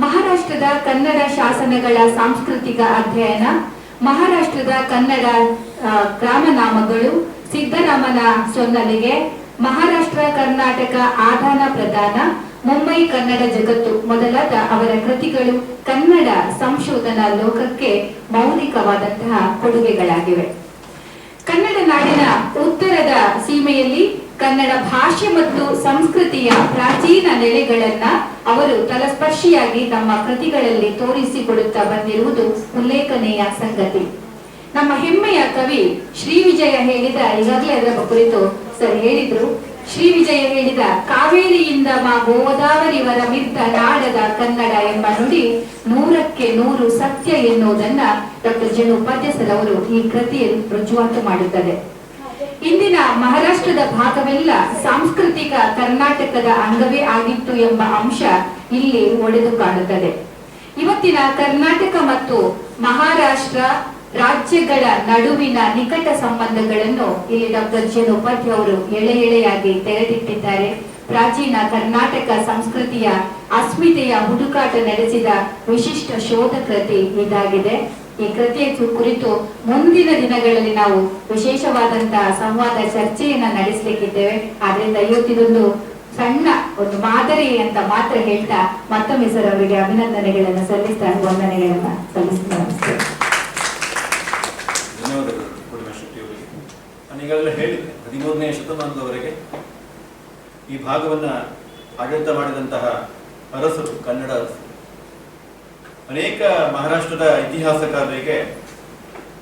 Speaker 2: ಮಹಾರಾಷ್ಟ್ರದ ಕನ್ನಡ ಶಾಸನಗಳ ಸಾಂಸ್ಕೃತಿಕ ಅಧ್ಯಯನ, ಮಹಾರಾಷ್ಟ್ರದ ಕನ್ನಡ ಗ್ರಾಮನಾಮಗಳು, ಸಿದ್ದರಾಮನ ಸೊನ್ನಲಿಗೆ, ಮಹಾರಾಷ್ಟ್ರ ಕರ್ನಾಟಕ ಆದಾನ ಪ್ರದಾನ, ಮುಂಬೈ ಕನ್ನಡ ಜಗತ್ತು ಮೊದಲಾದ ಅವರ ಕೃತಿಗಳು ಕನ್ನಡ ಸಂಶೋಧನಾ ಲೋಕಕ್ಕೆ ಮೌಲಿಕವಾದಂತಹ ಕೊಡುಗೆಗಳಾಗಿವೆ. ಕನ್ನಡ ನಾಡಿನ ಉತ್ತರದ ಸೀಮೆಯಲ್ಲಿ ಕನ್ನಡ ಭಾಷೆ ಮತ್ತು ಸಂಸ್ಕೃತಿಯ ಪ್ರಾಚೀನ ನೆಲೆಗಳನ್ನ ಅವರು ತಲಸ್ಪರ್ಶಿಯಾಗಿ ತಮ್ಮ ಕೃತಿಗಳಲ್ಲಿ ತೋರಿಸಿಕೊಡುತ್ತಾ ಬಂದಿರುವುದು ಉಲ್ಲೇಖನೀಯ ಸಂಗತಿ. ನಮ್ಮ ಹೆಮ್ಮೆಯ ಕವಿ ಶ್ರೀ ವಿಜಯ ಹೇಳಿದ, ಈಗಾಗಲೇ ಅದರ ಕುರಿತು ಸರ್ ಹೇಳಿದ್ರು, ಶ್ರೀ ವಿಜಯ ಹೇಳಿದ ಕಾವೇರಿಯಿಂದ ಮಾ ಗೋದಾವರಿವರ ಮಿರ್ತ ನಾಡದ ಕನ್ನಡ ಎಂಬ ನುಡಿ 100ಕ್ಕೆ 100 ಸತ್ಯ ಎನ್ನುವುದನ್ನ ಡಾಕ್ಟರ್ ಜೆ ಉಪಾಧ್ಯಾಯ ಸರ್ ಅವರು ಈ ಕೃತಿಯಲ್ಲಿ ರುಜುವಾತು ಮಾಡುತ್ತದೆ. ಇಂದಿನ ಮಹಾರಾಷ್ಟ್ರದ ಭಾಗವೆಲ್ಲ ಸಾಂಸ್ಕೃತಿಕ ಕರ್ನಾಟಕದ ಅಂಗವೇ ಆಗಿತ್ತು ಎಂಬ ಅಂಶ ಇಲ್ಲಿ ಒಡೆದು ಕಾಣುತ್ತದೆ. ಇವತ್ತಿನ ಕರ್ನಾಟಕ ಮತ್ತು ಮಹಾರಾಷ್ಟ್ರ ರಾಜ್ಯಗಳ ನಡುವಿನ ನಿಕಟ ಸಂಬಂಧಗಳನ್ನು ಇಲ್ಲಿ ಡಾಕ್ಟರ್ ಜೆ ಉಪಾಧ್ಯಾಯ ಅವರು ಎಳೆ ಎಳೆಯಾಗಿ ತೆರೆದಿಟ್ಟಿದ್ದಾರೆ. ಪ್ರಾಚೀನ ಕರ್ನಾಟಕ ಸಂಸ್ಕೃತಿಯ ಅಸ್ಮಿತೆಯ ಹುಡುಕಾಟ ನಡೆಸಿದ ವಿಶಿಷ್ಟ ಶೋಧ ಕೃತಿ ಇದಾಗಿದೆ. ಈ ಕೃತಿಯ ಕುರಿತು ಮುಂದಿನ ದಿನಗಳಲ್ಲಿ ನಾವು ವಿಶೇಷವಾದಂತಹ ಸಂವಾದ ಚರ್ಚೆಯನ್ನ ನಡೆಸಲಿಕ್ಕಿದ್ದೇವೆ. ಆದ್ರಿಂದ ಇವತ್ತಿದೊಂದು ಸಣ್ಣ ಒಂದು ಮಾದರಿ ಅಂತ ಮಾತ್ರ ಹೇಳ್ತಾ ಮತ್ತೊಮ್ಮೆ ಸರ್ ಅವರಿಗೆ ಅಭಿನಂದನೆಗಳನ್ನು ಸಲ್ಲಿಸ್ತಾ ವಂದನೆಗಳನ್ನ ಸಲ್ಲಿಸ್ತಾ ನಮಸ್ತೆ.
Speaker 1: ಧನ್ಯವಾದಗಳು ಪೂರ್ಣಿಮಾ ಶೆಟ್ಟಿ ಅವರಿಗೆ. ನಾನು ಈಗಾಗಲೇ ಹೇಳಿದೆ, 13ನೇ ಶತಮಾನದವರೆಗೆ ಈ ಭಾಗವನ್ನ ಆಡಳಿತ ಮಾಡಿದಂತಹ ಅರಸರು, ಕನ್ನಡ ಅರಸರು, ಅನೇಕ ಮಹಾರಾಷ್ಟ್ರದ ಇತಿಹಾಸಕಾರರಿಗೆ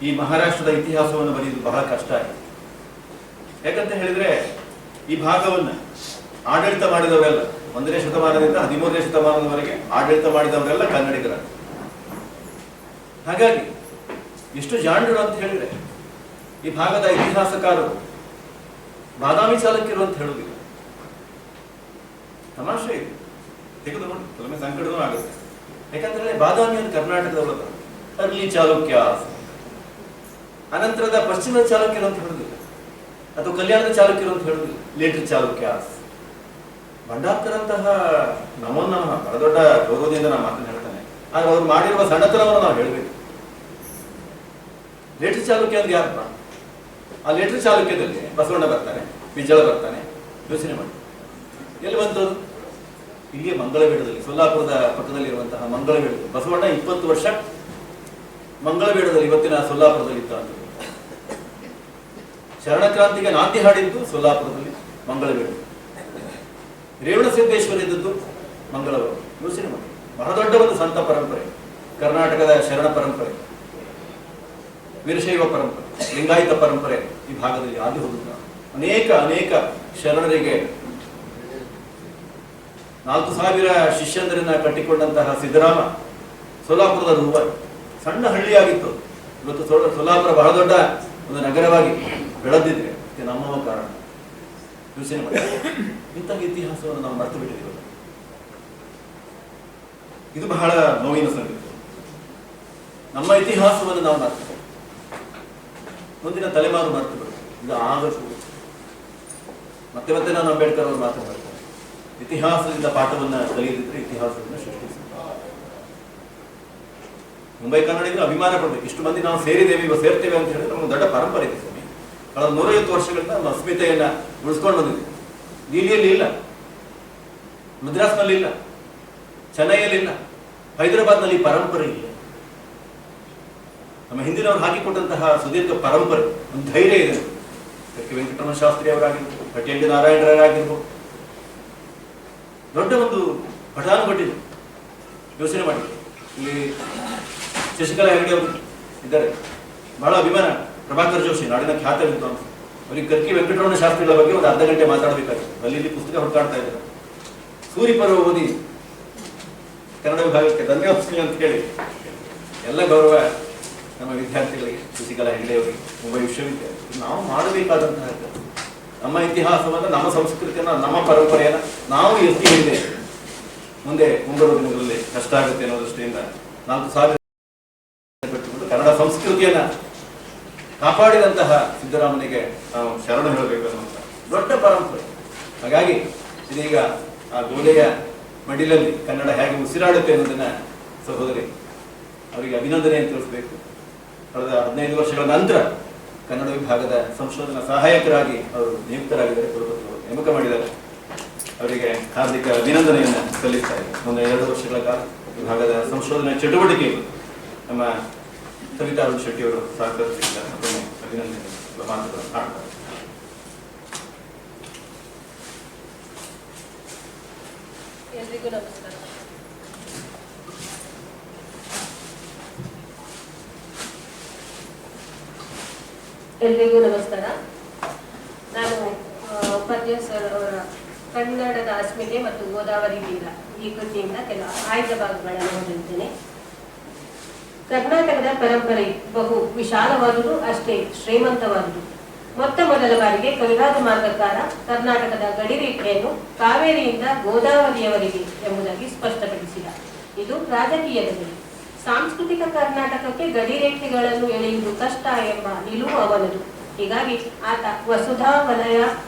Speaker 1: ಈ ಮಹಾರಾಷ್ಟ್ರದ ಇತಿಹಾಸವನ್ನು ಬರೆಯುವುದು ಬಹಳ ಕಷ್ಟ ಆಗಿದೆ. ಯಾಕಂತ ಹೇಳಿದ್ರೆ ಈ ಭಾಗವನ್ನ ಆಡಳಿತ ಮಾಡಿದವರೆಲ್ಲ 1ನೇ ಶತಮಾನದಿಂದ 13ನೇ ಶತಮಾನದವರೆಗೆ ಆಡಳಿತ ಮಾಡಿದವರೆಲ್ಲ ಕನ್ನಡಿಗರ. ಹಾಗಾಗಿ ಎಷ್ಟು ಜಾಂಡರು ಅಂತ ಹೇಳಿದ್ರೆ ಈ ಭಾಗದ ಇತಿಹಾಸಕಾರರು ಬಾದಾಮಿ ಚಾಲುಕ್ಯರು ಅಂತ ಹೇಳುವುದಿಲ್ಲ. ತಮಾಷೆ ಇದೆ, ತೆಗೆದು ನೋಡಿ, ಕೆಲವೊಮ್ಮೆ ಸಂಕಟನೂ ಆಗುತ್ತೆ. ಯಾಕಂದ್ರೆ ಬಾದಾಮಿ ಅಂತ ಕರ್ನಾಟಕದವರ ಅರ್ಲಿ ಚಾಲುಕ್ಯ, ಅನಂತರದ ಪಶ್ಚಿಮದ ಚಾಲುಕ್ಯರು ಅಂತ ಹೇಳುದಿಲ್ಲ, ಅಥವಾ ಕಲ್ಯಾಣದ ಚಾಲುಕ್ಯರು ಅಂತ ಹೇಳುದಿಲ್ಲ, ಲೇಟರ್ ಚಾಲುಕ್ಯ. ಭಂಡಾರ್ಕರಂತಹ ನಮ್ಮನ್ನ ಬಹಳ ದೊಡ್ಡ ಗೌರವದಿಂದ ನಾನು ಮಾತನ್ನು ಹೇಳ್ತಾನೆ. ಆದ್ರೆ ಅವ್ರು ಮಾಡಿರುವ ಸಣ್ಣತನವನ್ನು ನಾವು ಹೇಳಬೇಕು. ಲೇಟರ್ ಚಾಲುಕ್ಯ ಅಂದ್ರೆ ಯಾರಪ್ಪ? ಆ ಲೇಟರ್ ಚಾಲುಕ್ಯದಲ್ಲಿ ಬಸವಣ್ಣ ಬರ್ತಾನೆ, ಬಿಜ್ಜಳ ಬರ್ತಾನೆ, ಯೋಚನೆ ಮಾಡಿ ಎಲ್ಲಿ ಬಂತದ್ದು? ಇಲ್ಲಿಯೇ ಮಂಗಳವೇಡದಲ್ಲಿ, ಸೊಲ್ಲಾಪುರದ ಪಕ್ಕದಲ್ಲಿ ಇರುವಂತಹ ಮಂಗಳವೇಡ. ಬಸವಣ್ಣ 20 ವರ್ಷ ಮಂಗಳವೇಡದಲ್ಲಿ, ಇವತ್ತಿನ ಸೊಲ್ಲಾಪುರದಲ್ಲಿ ಇದ್ದ. ಶರಣಕ್ರಾಂತಿಗೆ ನಾಂದಿ ಹಾಡಿದ್ದು ಸೊಲ್ಲಾಪುರದಲ್ಲಿ ಮಂಗಳವೇಡ. ರೇವಣ ಸಿದ್ದೇಶ್ವರ ಇದ್ದದ್ದು ಮಂಗಳವಾರ. ಯೋಚನೆ ಮಾಡಿ, ಬಹಳ ದೊಡ್ಡ ಒಂದು ಸಂತ ಪರಂಪರೆ, ಕರ್ನಾಟಕದ ಶರಣ ಪರಂಪರೆ, ವೀರಶೈವ ಪರಂಪರೆ, ಲಿಂಗಾಯತ ಪರಂಪರೆ ಈ ಭಾಗದಲ್ಲಿ ಆದಿ ಹೋಗುತ್ತ ಅನೇಕ ಶರಣರಿಗೆ 4000 ಶಿಷ್ಯಂದರನ್ನ ಕಟ್ಟಿಕೊಂಡಂತಹ ಸಿದ್ದರಾಮ ಸೊಲ್ಲಾಪುರದ ರೂಪ ಸಣ್ಣ ಹಳ್ಳಿಯಾಗಿತ್ತು. ಇವತ್ತು ಸೊಲ್ಲಾಪುರ ಬಹಳ ದೊಡ್ಡ ಒಂದು ನಗರವಾಗಿ ಬೆಳೆದಿದ್ರೆ ನಮ್ಮವ ಕಾರಣ. ಯೋಚನೆ ಮಾಡಿ, ಇಂತಹ ಇತಿಹಾಸವನ್ನು ನಾವು ಮರೆತು ಬಿಟ್ಟಿದ್ದೀವಿ. ಇದು ಬಹಳ ನೋವಿನ ಸಂಗತಿ. ನಮ್ಮ ಇತಿಹಾಸವನ್ನು ನಾವು ಮರೆತು ಮುಂದಿನ ತಲೆಮಾರು ಮರೆತು ಬಿಡುತ್ತೆ. ಇದು ಆಗಬೇಕು. ಮತ್ತೆ ನಾನು ಅಂಬೇಡ್ಕರ್ ಅವರು ಮಾತನಾಡ್ತಾರೆ, ಇತಿಹಾಸದಿಂದ ಪಾಠವನ್ನ ಕಲಿಯದಿದ್ರೆ ಇತಿಹಾಸವನ್ನು ಸೃಷ್ಟಿಸಿ. ಮುಂಬೈ ಕನ್ನಡಿಗರು ಅಭಿಮಾನ ಪಡ್ಬೇಕು. ಇಷ್ಟು ಮಂದಿ ನಾವು ಸೇರಿದ್ದೇವೆ, ಇವಾಗ ಸೇರ್ತೇವೆ ಅಂತ ಹೇಳಿದ್ರೆ ನಮ್ಗೆ ದೊಡ್ಡ ಪರಂಪರೆ ಇದೆ. ಸ್ವಾಮಿ, ಕಳೆದ 150 ವರ್ಷಗಳಿಂದ ನಮ್ಮ ಅಸ್ಮಿತೆಯನ್ನ ಉಳಿಸ್ಕೊಂಡು ಬಂದಿದೆ. ದಿಲ್ಲಿಯಲ್ಲಿ ಇಲ್ಲ, ಮದ್ರಾಸ್ನಲ್ಲಿ ಇಲ್ಲ, ಚೆನ್ನೈಯಲ್ಲಿ ಇಲ್ಲ, ಹೈದರಾಬಾದ್ನಲ್ಲಿ ಪರಂಪರೆ ಇಲ್ಲ. ನಮ್ಮ ಹಿಂದಿನವರು ಹಾಕಿಕೊಟ್ಟಂತಹ ಸುದೀರ್ಘ ಪರಂಪರೆ, ಒಂದು ಧೈರ್ಯ ಇದೆ. ಕೆ ವೆಂಕಟರಮಣ ಶಾಸ್ತ್ರಿ ಅವರಾಗಿರ್ಬೋದು, ಕಟಿಯಂಡಿ ನಾರಾಯಣರಾಗಿರ್ಬೋದು, ದೊಡ್ಡ ಒಂದು ಘಟಾನುಘಟಿದೆ. ಯೋಚನೆ ಮಾಡಿ, ಇಲ್ಲಿ ಶಶಿಕಲಾ ಹೆಗಡೆ ಅವರು ಇದ್ದಾರೆ, ಬಹಳ ಅಭಿಮಾನ. ಪ್ರಭಾಕರ್ ಜೋಶಿ, ನಾಡಿನ ಖ್ಯಾತ ವಿದ್ವಾಂಸ, ಅವರಿಗೆ ಕರ್ಕಿ ವೆಂಕಟರಮಣ ಶಾಸ್ತ್ರಿಗಳ ಬಗ್ಗೆ ಒಂದು ಅರ್ಧ ಗಂಟೆ ಮಾತಾಡಬೇಕಾಗಿದೆ. ಅಲ್ಲಿ ಪುಸ್ತಕ ಹುಡುಕಾಡ್ತಾ ಇದ್ದಾರೆ. ಸೂರಿಪರ್ವ ಓದಿ ಕನ್ನಡ ವಿಭಾಗಕ್ಕೆ ಧನ್ಯವಾದ ಅಂತ ಹೇಳಿ ಎಲ್ಲ ಗೌರವ ನಮ್ಮ ವಿದ್ಯಾರ್ಥಿಗಳಿಗೆ, ಶಶಿಕಲಾ ಹೆಗಡೆ ಅವರಿಗೆ, ಮುಂಬೈ ವಿಶ್ವವಿದ್ಯಾಲಯ. ನಾವು ಮಾಡಬೇಕಾದಂತಹ ನಮ್ಮ ಇತಿಹಾಸವನ್ನು, ನಮ್ಮ ಸಂಸ್ಕೃತಿಯನ್ನು, ನಮ್ಮ ಪರಂಪರೆಯನ್ನು ನಾವು ಎತ್ತಿ ಹಿಡಿದೆ ಮುಂದೆ ಮುಂಬರುವ ದಿನಗಳಲ್ಲಿ ಕಷ್ಟ ಆಗುತ್ತೆ ಅನ್ನೋ ದೃಷ್ಟಿಯಿಂದ 4000 ಕನ್ನಡ ಸಂಸ್ಕೃತಿಯನ್ನ ಕಾಪಾಡಿದಂತಹ ಸಿದ್ದರಾಮನಿಗೆ ನಾವು ಶರಣ ಹೇಳಬೇಕು ಅನ್ನುವಂಥ ದೊಡ್ಡ ಪರಂಪರೆ. ಹಾಗಾಗಿ ಇದೀಗ ಆ ಗೋಡೆಯ ಮಡಿಲಲ್ಲಿ ಕನ್ನಡ ಹೇಗೆ ಉಸಿರಾಡುತ್ತೆ ಅನ್ನೋದನ್ನ ಸಹೋದರಿ ಅವರಿಗೆ ಅಭಿನಂದನೆ ತಿಳಿಸಬೇಕು. ಕಳೆದ 15 ವರ್ಷಗಳ ನಂತರ ಕನ್ನಡ ವಿಭಾಗದ ಸಂಶೋಧನಾ ಸಹಾಯಕರಾಗಿ ಅವರು ನಿಯುಕ್ತರಾಗಿದ್ದಾರೆ, ಕುಲಪತಿ ಅವರು ನೇಮಕ ಮಾಡಿದ್ದಾರೆ. ಅವರಿಗೆ ಹಾರ್ದಿಕ ಅಭಿನಂದನೆಯನ್ನು ಸಲ್ಲಿಸ್ತಾ ಇದ್ದಾರೆ. ಮುಂದೆ 2 ವರ್ಷಗಳ ಕಾಲ ವಿಭಾಗದ ಸಂಶೋಧನಾ ಚಟುವಟಿಕೆಗಳು ನಮ್ಮ ಸವಿತಾ ಅರುಣ್ ಶೆಟ್ಟಿ ಅವರು ಸಹಕರಿಸಿದ್ದಾರೆ. ಮತ್ತೊಮ್ಮೆ ಅಭಿನಂದನೆ ಮಾತುಗಳು ಆಡ್ತಾರೆ.
Speaker 3: ಎಲ್ರಿಗೂ ನಮಸ್ಕಾರ. ಎಲ್ರಿಗೂ ನಮಸ್ಕಾರ. ನಾನು ಉಪಾಧ್ಯಾಯ ಸರ್ ಅವರ ಕನ್ನಡದ ಅಸ್ಮಿತೆ ಮತ್ತು ಗೋದಾವರಿ ತೀರ ಈ ಕೃತಿಯಿಂದ ಕೆಲ ಆಯ್ದ ಭಾಗಗಳನ್ನು ಓದಿದ್ದೇನೆ. ಕರ್ನಾಟಕದ ಪರಂಪರೆ ಬಹು ವಿಶಾಲವಾದುದು, ಅಷ್ಟೇ ಶ್ರೀಮಂತವಾದುದು. ಮೊದಲ ಬಾರಿಗೆ ಕವಿರಾಜ ಮಾರ್ಗಕಾರ ಕರ್ನಾಟಕದ ಗಡಿರೇಖೆಯನ್ನು ಕಾವೇರಿಯಿಂದ ಗೋದಾವರಿಯವರೆಗೆ ಎಂಬುದಾಗಿ ಸ್ಪಷ್ಟಪಡಿಸಿದ. ಇದು ರಾಜಕೀಯದ ಗಡಿ. ಸಾಂಸ್ಕೃತಿಕ ಕರ್ನಾಟಕಕ್ಕೆ ಗಡಿರೇಖೆಗಳನ್ನು ಎಳೆಯುವುದು ಕಷ್ಟ ಎಂಬ ನಿಲುವು ಅವನದು. ಹೀಗಾಗಿ ಆತ ವಸುಧಾ ವಲಯ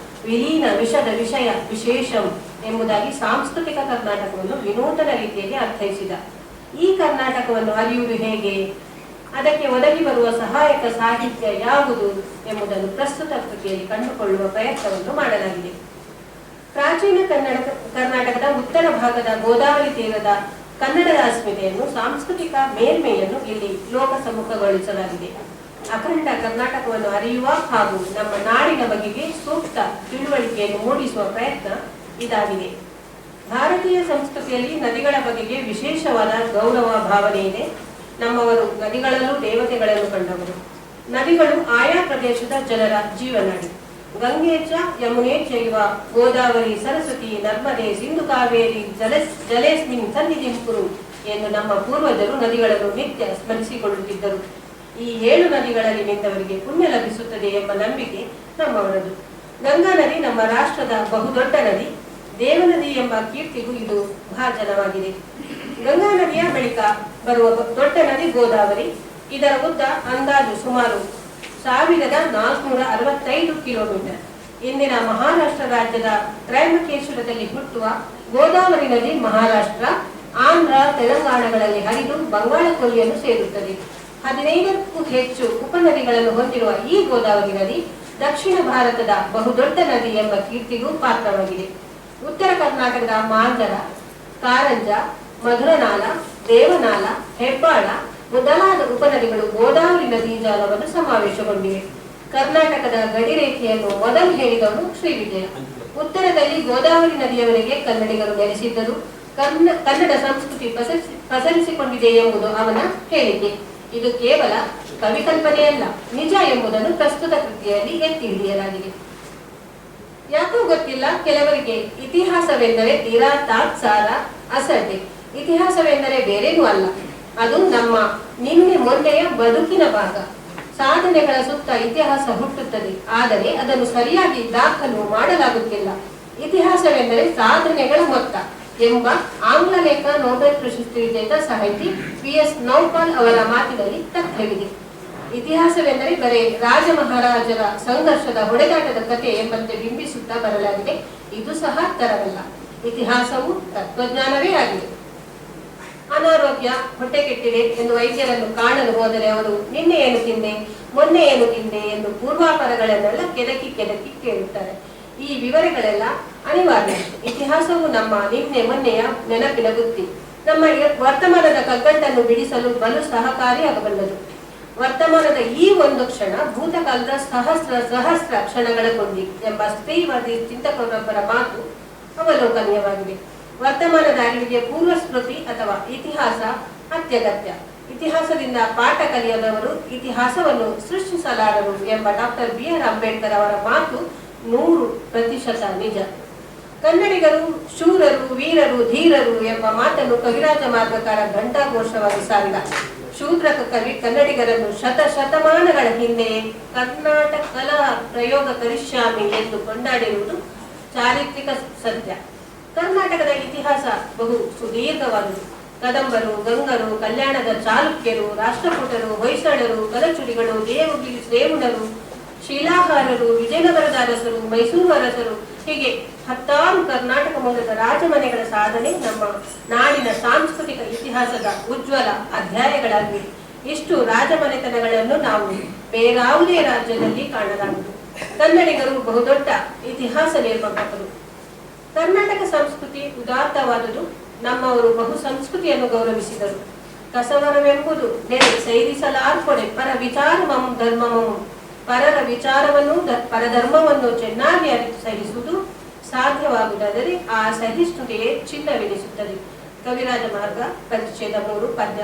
Speaker 3: ವಿಲೀನ ವಿಷದ ವಿಷಯ ವಿಶೇಷಂ ಎಂಬುದಾಗಿ ಸಾಂಸ್ಕೃತಿಕ ಕರ್ನಾಟಕವನ್ನು ವಿನೂತನ ರೀತಿಯಲ್ಲಿ ಅರ್ಥೈಸಿದ. ಈ ಕರ್ನಾಟಕವನ್ನು ಅರಿಯುವುದು ಹೇಗೆ, ಅದಕ್ಕೆ ಒದಗಿ ಬರುವ ಸಹಾಯಕ ಸಾಹಿತ್ಯ ಯಾವುದು ಎಂಬುದನ್ನು ಪ್ರಸ್ತುತ ಕೃತಿಯಲ್ಲಿ ಕಂಡುಕೊಳ್ಳುವ ಪ್ರಯತ್ನವನ್ನು ಮಾಡಲಾಗಿದೆ. ಪ್ರಾಚೀನ ಕರ್ನಾಟಕದ ಉತ್ತರ ಭಾಗದ ಗೋದಾವರಿ ತೀರದ ಕನ್ನಡದ ಅಸ್ಮಿತೆಯನ್ನು, ಸಾಂಸ್ಕೃತಿಕ ಮೇಲ್ಮೆಯನ್ನು ಇಲ್ಲಿ ಲೋಕಸಮ್ಮುಖಗೊಳಿಸಲಾಗಿದೆ. ಅಖಂಡ ಕರ್ನಾಟಕವನ್ನು ಅರಿಯುವ ಹಾಗೂ ನಮ್ಮ ನಾಡಿನ ಬಗೆಗೆ ಸೂಕ್ತ ತಿಳುವಳಿಕೆಯನ್ನು ಮೂಡಿಸುವ ಪ್ರಯತ್ನ ಇದಾಗಿದೆ. ಭಾರತೀಯ ಸಂಸ್ಕೃತಿಯಲ್ಲಿ ನದಿಗಳ ಬಗೆಗೆ ವಿಶೇಷವಾದ ಗೌರವ ಭಾವನೆ ಇದೆ. ನಮ್ಮವರು ನದಿಗಳಲ್ಲೂ ದೇವತೆಗಳನ್ನು ಕಂಡವರು. ನದಿಗಳು ಆಯಾ ಪ್ರದೇಶದ ಜನರ ಜೀವನಾಡಿ. ಗಂಗೆ ಚ ಯಮುನೆ ಚೈವ ಗೋದಾವರಿ ಸರಸ್ವತಿ ನರ್ಮದೆ ಸಿಂಧು ಕಾವೇರಿ ಜಲೇಸ್ಮಿನ್ ಸನ್ನಿಧಿಂ ಕುರು ಎಂದು ನಮ್ಮ ಪೂರ್ವಜರು ನದಿಗಳನ್ನು ನಿತ್ಯ ಸ್ಮರಿಸಿಕೊಳ್ಳುತ್ತಿದ್ದರು. ಈ 7 ನದಿಗಳಲ್ಲಿ ನಿಂತವರಿಗೆ ಪುಣ್ಯ ಲಭಿಸುತ್ತದೆ ಎಂಬ ನಂಬಿಕೆ ನಮ್ಮವರದು. ಗಂಗಾ ನದಿ ನಮ್ಮ ರಾಷ್ಟ್ರದ ಬಹುದೊಡ್ಡ ನದಿ. ದೇವನದಿ ಎಂಬ ಕೀರ್ತಿಗೂ ಇದು ಭಾಜನವಾಗಿದೆ. ಗಂಗಾ ನದಿಯ ಬಳಿಕ ಬರುವ ದೊಡ್ಡ ನದಿ ಗೋದಾವರಿ. ಇದರ ಉದ್ದ ಅಂದಾಜು ಸುಮಾರು 1465 ಕಿಲೋಮೀಟರ್. ಇಂದಿನ ಮಹಾರಾಷ್ಟ್ರ ರಾಜ್ಯದ ತ್ರಯಂಬಕೇಶ್ವರದಲ್ಲಿ ಹುಟ್ಟುವ ಗೋದಾವರಿ ನದಿ ಮಹಾರಾಷ್ಟ್ರ, ಆಂಧ್ರ, ತೆಲಂಗಾಣಗಳಲ್ಲಿ ಹರಿದು ಬಂಗಾಳ ಕೊಲ್ಲಿಯನ್ನು ಸೇರುತ್ತದೆ. 15ಕ್ಕೂ ಹೆಚ್ಚು ಉಪನದಿಗಳನ್ನು ಹೊಂದಿರುವ ಈ ಗೋದಾವರಿ ನದಿ ದಕ್ಷಿಣ ಭಾರತದ ಬಹುದೊಡ್ಡ ನದಿ ಎಂಬ ಕೀರ್ತಿಗೂ ಪಾತ್ರವಾಗಿದೆ. ಉತ್ತರ ಕರ್ನಾಟಕದ ಮಾಂಜರ, ಕಾರಂಜ, ಮಧುರನಾಲ, ದೇವನಾಲ, ಹೆಬ್ಬಾಳ ಮೊದಲಾದ ಉಪನದಿಗಳು ಗೋದಾವರಿ ನದಿ ಜಾಲವನ್ನು ಸಮಾವೇಶಗೊಂಡಿವೆ. ಕರ್ನಾಟಕದ ಗಡಿರೇಖೆಯನ್ನು ಮೊದಲು ಹೇಳಿದವನು ಶ್ರೀವಿಜಯ. ಉತ್ತರದಲ್ಲಿ ಗೋದಾವರಿ ನದಿಯವರೆಗೆ ಕನ್ನಡಿಗರು ನೆಲೆಸಿದ್ದರು. ಕನ್ನಡ ಸಂಸ್ಕೃತಿ ಪಸರಿಸಿಕೊಂಡಿದೆ ಎಂಬುದು ಅವನ ಹೇಳಿಕೆ. ಇದು ಕೇವಲ ಕವಿಕಲ್ಪನೆಯಲ್ಲ, ನಿಜ ಎಂಬುದನ್ನು ಪ್ರಸ್ತುತ ಕೃತಿಯಲ್ಲಿ ಎತ್ತಿ ಹಿಡಿಯಲಾಗಿದೆ. ಯಾಕೋ ಗೊತ್ತಿಲ್ಲ, ಕೆಲವರಿಗೆ ಇತಿಹಾಸವೆಂದರೆ ತೀರಾ ತಾತ್ಸಾರ, ಅಸಡ್ಡೆ. ಇತಿಹಾಸವೆಂದರೆ ಬೇರೇನೂ ಅಲ್ಲ, ಅದು ನಮ್ಮ ನಿನ್ನೆ ಮೊನ್ನೆಯ ಬದುಕಿನ ಭಾಗ. ಸಾಧನೆಗಳ ಸುತ್ತ ಇತಿಹಾಸ ಹುಟ್ಟುತ್ತದೆ, ಆದರೆ ಅದನ್ನು ಸರಿಯಾಗಿ ದಾಖಲು ಮಾಡಲಾಗುತ್ತಿಲ್ಲ. ಇತಿಹಾಸವೆಂದರೆ ಸಾಧನೆಗಳ ಮೊತ್ತ ಎಂಬ ಆಂಗ್ಲ ಲೇಖ ನೊಬೆಲ್ ಪ್ರಶಸ್ತಿ ವಿಜೇತ ಸಾಹಿತಿ PS ನೌಪಾಲ್ ಅವರ ಮಾತಿನಲ್ಲಿ ತಥ್ಯವಿದೆ. ಇತಿಹಾಸವೆಂದರೆ ಬರೇ ರಾಜ ಮಹಾರಾಜರ ಸಂಘರ್ಷದ ಹೊಡೆದಾಟದ ಕಥೆ ಎಂಬಂತೆ ಬಿಂಬಿಸುತ್ತಾ ಬರಲಾಗಿದೆ. ಇದು ಸಹ ತರವಲ್ಲ. ಇತಿಹಾಸವು ತತ್ವಜ್ಞಾನವೇ ಆಗಿದೆ. ಅನಾರೋಗ್ಯ, ಹೊಟ್ಟೆ ಕೆಟ್ಟಿದೆ ಎಂದು ವೈದ್ಯರನ್ನು ಕಾಣಲು ಹೋದರೆ ಅವರು ನಿನ್ನೆ ಏನು ತಿಂದೆ, ಮೊನ್ನೆ ಏನು ತಿಂದೆ ಎಂದು ಪೂರ್ವಾಪರಗಳನ್ನೆಲ್ಲ ಕೆದಕಿ ಕೇಳುತ್ತಾರೆ. ಈ ವಿವರಗಳೆಲ್ಲ ಅನಿವಾರ್ಯ. ಇತಿಹಾಸವು ನಮ್ಮ ನಿನ್ನೆ ಮೊನ್ನೆಯ ನೆನಪಿನ ಬುತ್ತಿ. ನಮ್ಮ ವರ್ತಮಾನದ ಕಗ್ಗಟ್ಟನ್ನು ಬಿಡಿಸಲು ಬಲು ಸಹಕಾರಿಯಾಗಬಲ್ಲದು. ವರ್ತಮಾನದ ಈ ಒಂದು ಕ್ಷಣ ಭೂತಕಾಲದ ಸಹಸ್ರ ಕ್ಷಣಗಳ ಕೊಂಡಿ ಎಂಬ ಸ್ತ್ರೀವಾದಿ ಚಿಂತಕರೊಬ್ಬರ ಮಾತು ಅವಲೋಕನೀಯವಾಗಿದೆ. ವರ್ತಮಾನದ ಅರಿವಿಗೆ ಪೂರ್ವ ಸ್ಮೃತಿ ಅಥವಾ ಇತಿಹಾಸ ಅತ್ಯಗತ್ಯ. ಇತಿಹಾಸದಿಂದ ಪಾಠ ಕಲಿಯದವರು ಇತಿಹಾಸವನ್ನು ಸೃಷ್ಟಿಸಲಾರರು ಎಂಬ ಡಾಕ್ಟರ್ BR ಅಂಬೇಡ್ಕರ್ ಅವರ ಮಾತು 100% ನಿಜ. ಕನ್ನಡಿಗರು ಶೂರರು, ವೀರರು, ಧೀರರು ಎಂಬ ಮಾತನ್ನು ಕವಿರಾಜ ಮಾರ್ಗಕಾರ ಘಂಟಾಘೋಷವಾಗಿ ಸಾರಿದ. ಶೂದ್ರಕ ಕವಿ ಕನ್ನಡಿಗರನ್ನು ಶತಮಾನಗಳ ಹಿಂದೆಯೇ ಕರ್ನಾಟಕ ಕಲಾ ಪ್ರಯೋಗ ಕರಿಷ್ಯಾಮಿ ಎಂದು ಕೊಂಡಾಡಿರುವುದು ಚಾರಿತ್ರಿಕ ಸತ್ಯ. ಕರ್ನಾಟಕದ ಇತಿಹಾಸ ಬಹು ಸುದೀರ್ಘವಾದುದು. ಕದಂಬರು, ಗಂಗರು, ಕಲ್ಯಾಣದ ಚಾಲುಕ್ಯರು, ರಾಷ್ಟ್ರಕೂಟರು, ಹೊಯ್ಸಳರು, ಕಲಚುರಿಗಳು, ದೇವಗಿರಿ ಶ್ರೇವುಣರು, ಶಿಲಾಹಾರರು, ವಿಜಯನಗರದ ಅರಸರು, ಮೈಸೂರು ಅರಸರು, ಹೀಗೆ ಹತ್ತಾರು ಕರ್ನಾಟಕ ಮೂಲದ ರಾಜಮನೆಗಳ ಸಾಧನೆ ನಮ್ಮ ನಾಡಿನ ಸಾಂಸ್ಕೃತಿಕ ಇತಿಹಾಸದ ಉಜ್ವಲ ಅಧ್ಯಾಯಗಳಾಗಿವೆ. ಇಷ್ಟು ರಾಜಮನೆತನಗಳನ್ನು ನಾವು ಬೇರಾವುದೇ ರಾಜ್ಯದಲ್ಲಿ ಕಾಣಲಾಗದು. ಕನ್ನಡಿಗರು ಬಹುದೊಡ್ಡ ಇತಿಹಾಸ ನಿರ್ಮಾಪಕರು. ಕರ್ನಾಟಕ ಸಂಸ್ಕೃತಿ ಉದಾತ್ತವಾದುದು. ನಮ್ಮವರು ಬಹು ಸಂಸ್ಕೃತಿಯನ್ನು ಗೌರವಿಸಿದರು. ಕಸವರವೆಂಬುದು ನೆರೆ ಸೈರಿಸಲಾರ್ಪಡೆ ಪರ ವಿಚಾರಮಂ ಧರ್ಮಮಂ. ಪರರ ವಿಚಾರವನ್ನು ಪರಧರ್ಮವನ್ನು ಚೆನ್ನಾಗಿ ಅರಿತು ಸಹಿಸುವುದು ಸಾಧ್ಯವಾಗುವುದಾದರೆ ಆ ಸಹಿಷ್ಣುತೆಯೇ ಚಿನ್ನವೆನಿಸುತ್ತದೆ. ಕವಿರಾಜ ಮಾರ್ಗ ಪರಿಚ್ಛೇದ 3 ಪದ್ಯ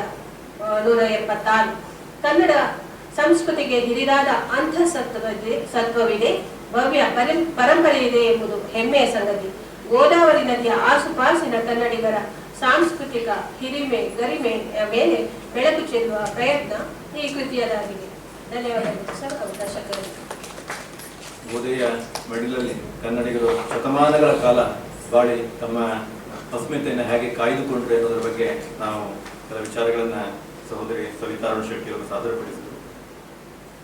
Speaker 3: 176. ಕನ್ನಡ ಸಂಸ್ಕೃತಿಗೆ ಹಿರಿದಾದ ಸತ್ವವಿದೆ, ಭವ್ಯ ಪರಂಪರೆ ಇದೆ ಎಂಬುದು ಹೆಮ್ಮೆಯ ಸಂಗತಿ. ಗೋದಾವರಿ ನದಿಯ ಆಸುಪಾಸಿನ ಕನ್ನಡಿಗರ ಸಾಂಸ್ಕೃತಿಕ ಹಿರಿಮೆ ಗರಿಮೆಯ ಮೇಲೆ ಬೆಳಕು ಚೆಲ್ಲುವ ಪ್ರಯತ್ನ ಈ ಕೃತಿಯದಾಗಿದೆ. ಧನ್ಯವಾದಗಳು ಸರ್, ಅವಕಾಶಕ್ಕೆ.
Speaker 1: ಗೋದೆಯ ಮಡಿಲಲ್ಲಿ ಕನ್ನಡಿಗರು ಶತಮಾನಗಳ ಕಾಲ ಬಾಳಿ ತಮ್ಮ ಅಸ್ಮಿತೆಯನ್ನು ಹೇಗೆ ಕಾಯ್ದುಕೊಂಡ್ರೆ ಅನ್ನೋದ್ರ ಬಗ್ಗೆ ನಾವು ಕೆಲ ವಿಚಾರಗಳನ್ನು ಸಹೋದರಿ ಸವಿತಾ ಅರುಣ್ ಶೆಟ್ಟಿ ಅವರು ಸಾದರಪಡಿಸಿದರು.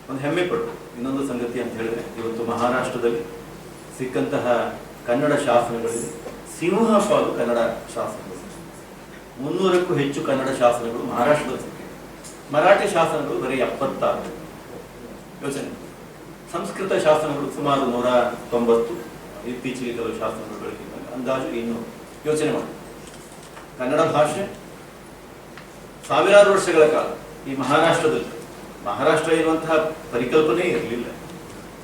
Speaker 1: ಒಂದು ಹೆಮ್ಮೆ ಪಟ್ಟು ಇನ್ನೊಂದು ಸಂಗತಿ ಅಂತ ಹೇಳಿದ್ರೆ, ಇವತ್ತು ಮಹಾರಾಷ್ಟ್ರದಲ್ಲಿ ಸಿಕ್ಕಂತಹ ಕನ್ನಡ ಶಾಸನಗಳಲ್ಲಿ ಸಿಂಹ ಪಾಲು ಕನ್ನಡ ಶಾಸನಗಳು. 300ಕ್ಕೂ ಹೆಚ್ಚು ಕನ್ನಡ ಶಾಸನಗಳು ಮಹಾರಾಷ್ಟ್ರದಲ್ಲಿ ಸಿಕ್ಕಿವೆ. ಮರಾಠಿ ಶಾಸನಗಳು ಬರೀ 76. ಯೋಚನೆ. ಸಂಸ್ಕೃತ ಶಾಸನಗಳು ಸುಮಾರು 190. ಇತ್ತೀಚೆಗೆ ಕೆಲವು ಶಾಸನಗಳು ಬೆಳಕಿದ್ದಾರೆ, ಅಂದಾಜು 200. ಯೋಚನೆ ಮಾಡಿ. ಕನ್ನಡ ಭಾಷೆ ಸಾವಿರಾರು ವರ್ಷಗಳ ಕಾಲ ಈ ಮಹಾರಾಷ್ಟ್ರದಲ್ಲಿ, ಮಹಾರಾಷ್ಟ್ರ ಇರುವಂತಹ ಪರಿಕಲ್ಪನೆ ಇರಲಿಲ್ಲ.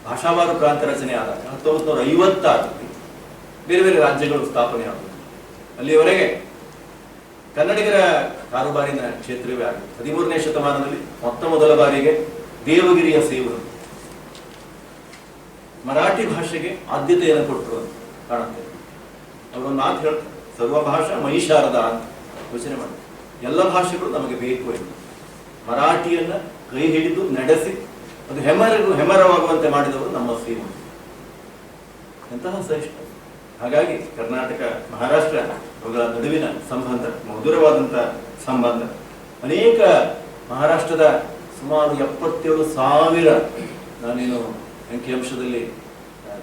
Speaker 1: ಭಾಷಾವಾರು ಪ್ರಾಂತ ರಚನೆ ಆದಾಗ 1956 ಬೇರೆ ಬೇರೆ ರಾಜ್ಯಗಳು ಸ್ಥಾಪನೆ ಆಗುವುದು. ಅಲ್ಲಿಯವರೆಗೆ ಕನ್ನಡಿಗರ ಕಾರುಬಾರಿನ ಕ್ಷೇತ್ರವೇ ಆಗಿದೆ. 13ನೇ ಶತಮಾನದಲ್ಲಿ ಮೊತ್ತ ಮೊದಲ ಬಾರಿಗೆ ದೇವಗಿರಿಯ ಸೇವರು ಮರಾಠಿ ಭಾಷೆಗೆ ಆದ್ಯತೆಯನ್ನು ಕೊಟ್ಟರು ಅಂತ ಕಾಣುತ್ತೆ. ಅವರೊಂದು ಮಾತು ಹೇಳ್ತಾರೆ, ಸರ್ವಭಾಷಾ ಮಹಿಷಾರದ ಅಂತ. ಯೋಚನೆ ಮಾಡಿ, ಎಲ್ಲ ಭಾಷೆಗಳು ನಮಗೆ ಬೇಕು ಎಂದು ಮರಾಠಿಯನ್ನ ಕೈ ಹಿಡಿದು ನಡೆಸಿ ಅದು ಹೆಮ್ಮರವಾಗುವಂತೆ ಮಾಡಿದವರು ನಮ್ಮ ಶ್ರೀಮಂತ. ಎಂತಹ ಶ್ರೇಷ್ಠ. ಹಾಗಾಗಿ ಕರ್ನಾಟಕ ಮಹಾರಾಷ್ಟ್ರ ಅವುಗಳ ನಡುವಿನ ಸಂಬಂಧ ಮಧುರವಾದಂತಹ ಸಂಬಂಧ. ಅನೇಕ ಮಹಾರಾಷ್ಟ್ರದ ಸುಮಾರು 77,000, ನಾನೇನು ಅಂಕಿಅಂಶದಲ್ಲಿ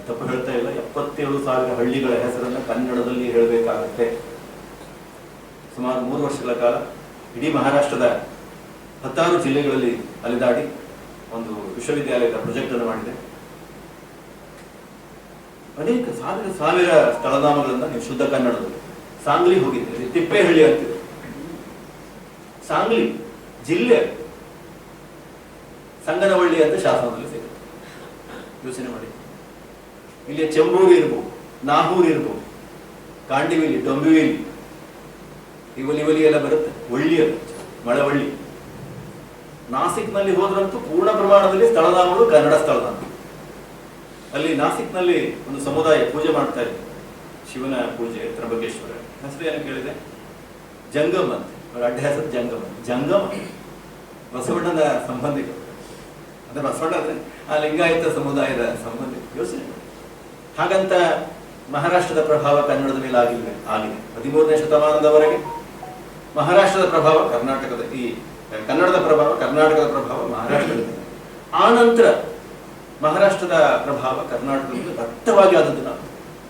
Speaker 1: ತಪ್ಪು ಹೇಳ್ತಾ ಇಲ್ಲ, 77,000 ಹಳ್ಳಿಗಳ ಹೆಸರನ್ನು ಕನ್ನಡದಲ್ಲಿ ಹೇಳಬೇಕಾಗುತ್ತೆ. ಸುಮಾರು 3 ವರ್ಷಗಳ ಕಾಲ ಇಡೀ ಮಹಾರಾಷ್ಟ್ರದ 16 ಜಿಲ್ಲೆಗಳಲ್ಲಿ ಅಲೆದಾಡಿ ಒಂದು ವಿಶ್ವವಿದ್ಯಾಲಯದ ಪ್ರಾಜೆಕ್ಟ್ ಅನ್ನು ಮಾಡಿದೆ. ಅನೇಕ ಸಾವಿರ ಸ್ಥಳನಾಮಗಳನ್ನ ನೀವು ಶುದ್ಧ ಕನ್ನಡದಲ್ಲಿ. ಸಾಂಗ್ಲಿ ಹೋಗಿದ್ದೀರಿ, ತಿಪ್ಪೇಹಳ್ಳಿ ಅಂತಿದೆ. ಸಾಂಗ್ಲಿ ಜಿಲ್ಲೆ ಸಂಗನವಳ್ಳಿ ಅಂತ ಶಾಸನದಲ್ಲಿ ಸಿಗುತ್ತೆ. ಯೋಚನೆ ಮಾಡಿ. ಇಲ್ಲಿ ಚೆಂಬೂರು ಇರ್ಬೋದು, ನಾಹೂರು ಇರ್ಬೋದು, ಕಾಂಡಿವಿಲಿ, ಡೊಂಬಿವಿಲಿ, ಇವಲಿ ಎಲ್ಲ ಬರುತ್ತೆ. ಒಳ್ಳಿಯದು ಮಳವಳ್ಳಿ. ನಾಸಿಕ್ನಲ್ಲಿ ಹೋದ್ರಂತೂ ಪೂರ್ಣ ಪ್ರಮಾಣದಲ್ಲಿ ಸ್ಥಳನಾಮಗಳು ಕನ್ನಡ ಸ್ಥಳನಾಮ. ಅಲ್ಲಿ ನಾಸಿಕ್ನಲ್ಲಿ ಒಂದು ಸಮುದಾಯ ಪೂಜೆ ಮಾಡ್ತಾ ಇದೆ, ಶಿವನ ಪೂಜೆ, ತ್ರಂಬಕೇಶ್ವರ. ಹೆಸರು ಏನು ಕೇಳಿದೆ? ಜಂಗಮ್ ಅಂತ. ಅವ್ರ ಅಡ್ಡ ಹೆಸರು ಜಂಗಮ. ಬಸವಣ್ಣನ ಸಂಬಂಧಿಕರು. ಅಂದ್ರೆ ಬಸವಣ್ಣ ಅಂದ್ರೆ ಆ ಲಿಂಗಾಯತ ಸಮುದಾಯದ ಸಂಬಂಧಿಕ. ಯೋಚನೆ ಮಾಡಿ. ಹಾಗಂತ ಮಹಾರಾಷ್ಟ್ರದ ಪ್ರಭಾವ ಕನ್ನಡದ ಮೇಲೆ ಆಗಿದೆ. 13ನೇ ಶತಮಾನದವರೆಗೆ ಮಹಾರಾಷ್ಟ್ರದ ಪ್ರಭಾವ ಕರ್ನಾಟಕದ, ಈ ಕನ್ನಡದ ಪ್ರಭಾವ ಕರ್ನಾಟಕದ ಪ್ರಭಾವ ಮಹಾರಾಷ್ಟ್ರದಲ್ಲಿ. ಆ ನಂತರ ಮಹಾರಾಷ್ಟ್ರದ ಪ್ರಭಾವ ಕರ್ನಾಟಕದಲ್ಲಿ ದಟ್ಟವಾಗಿ ಆದದ್ದು. ನಾವು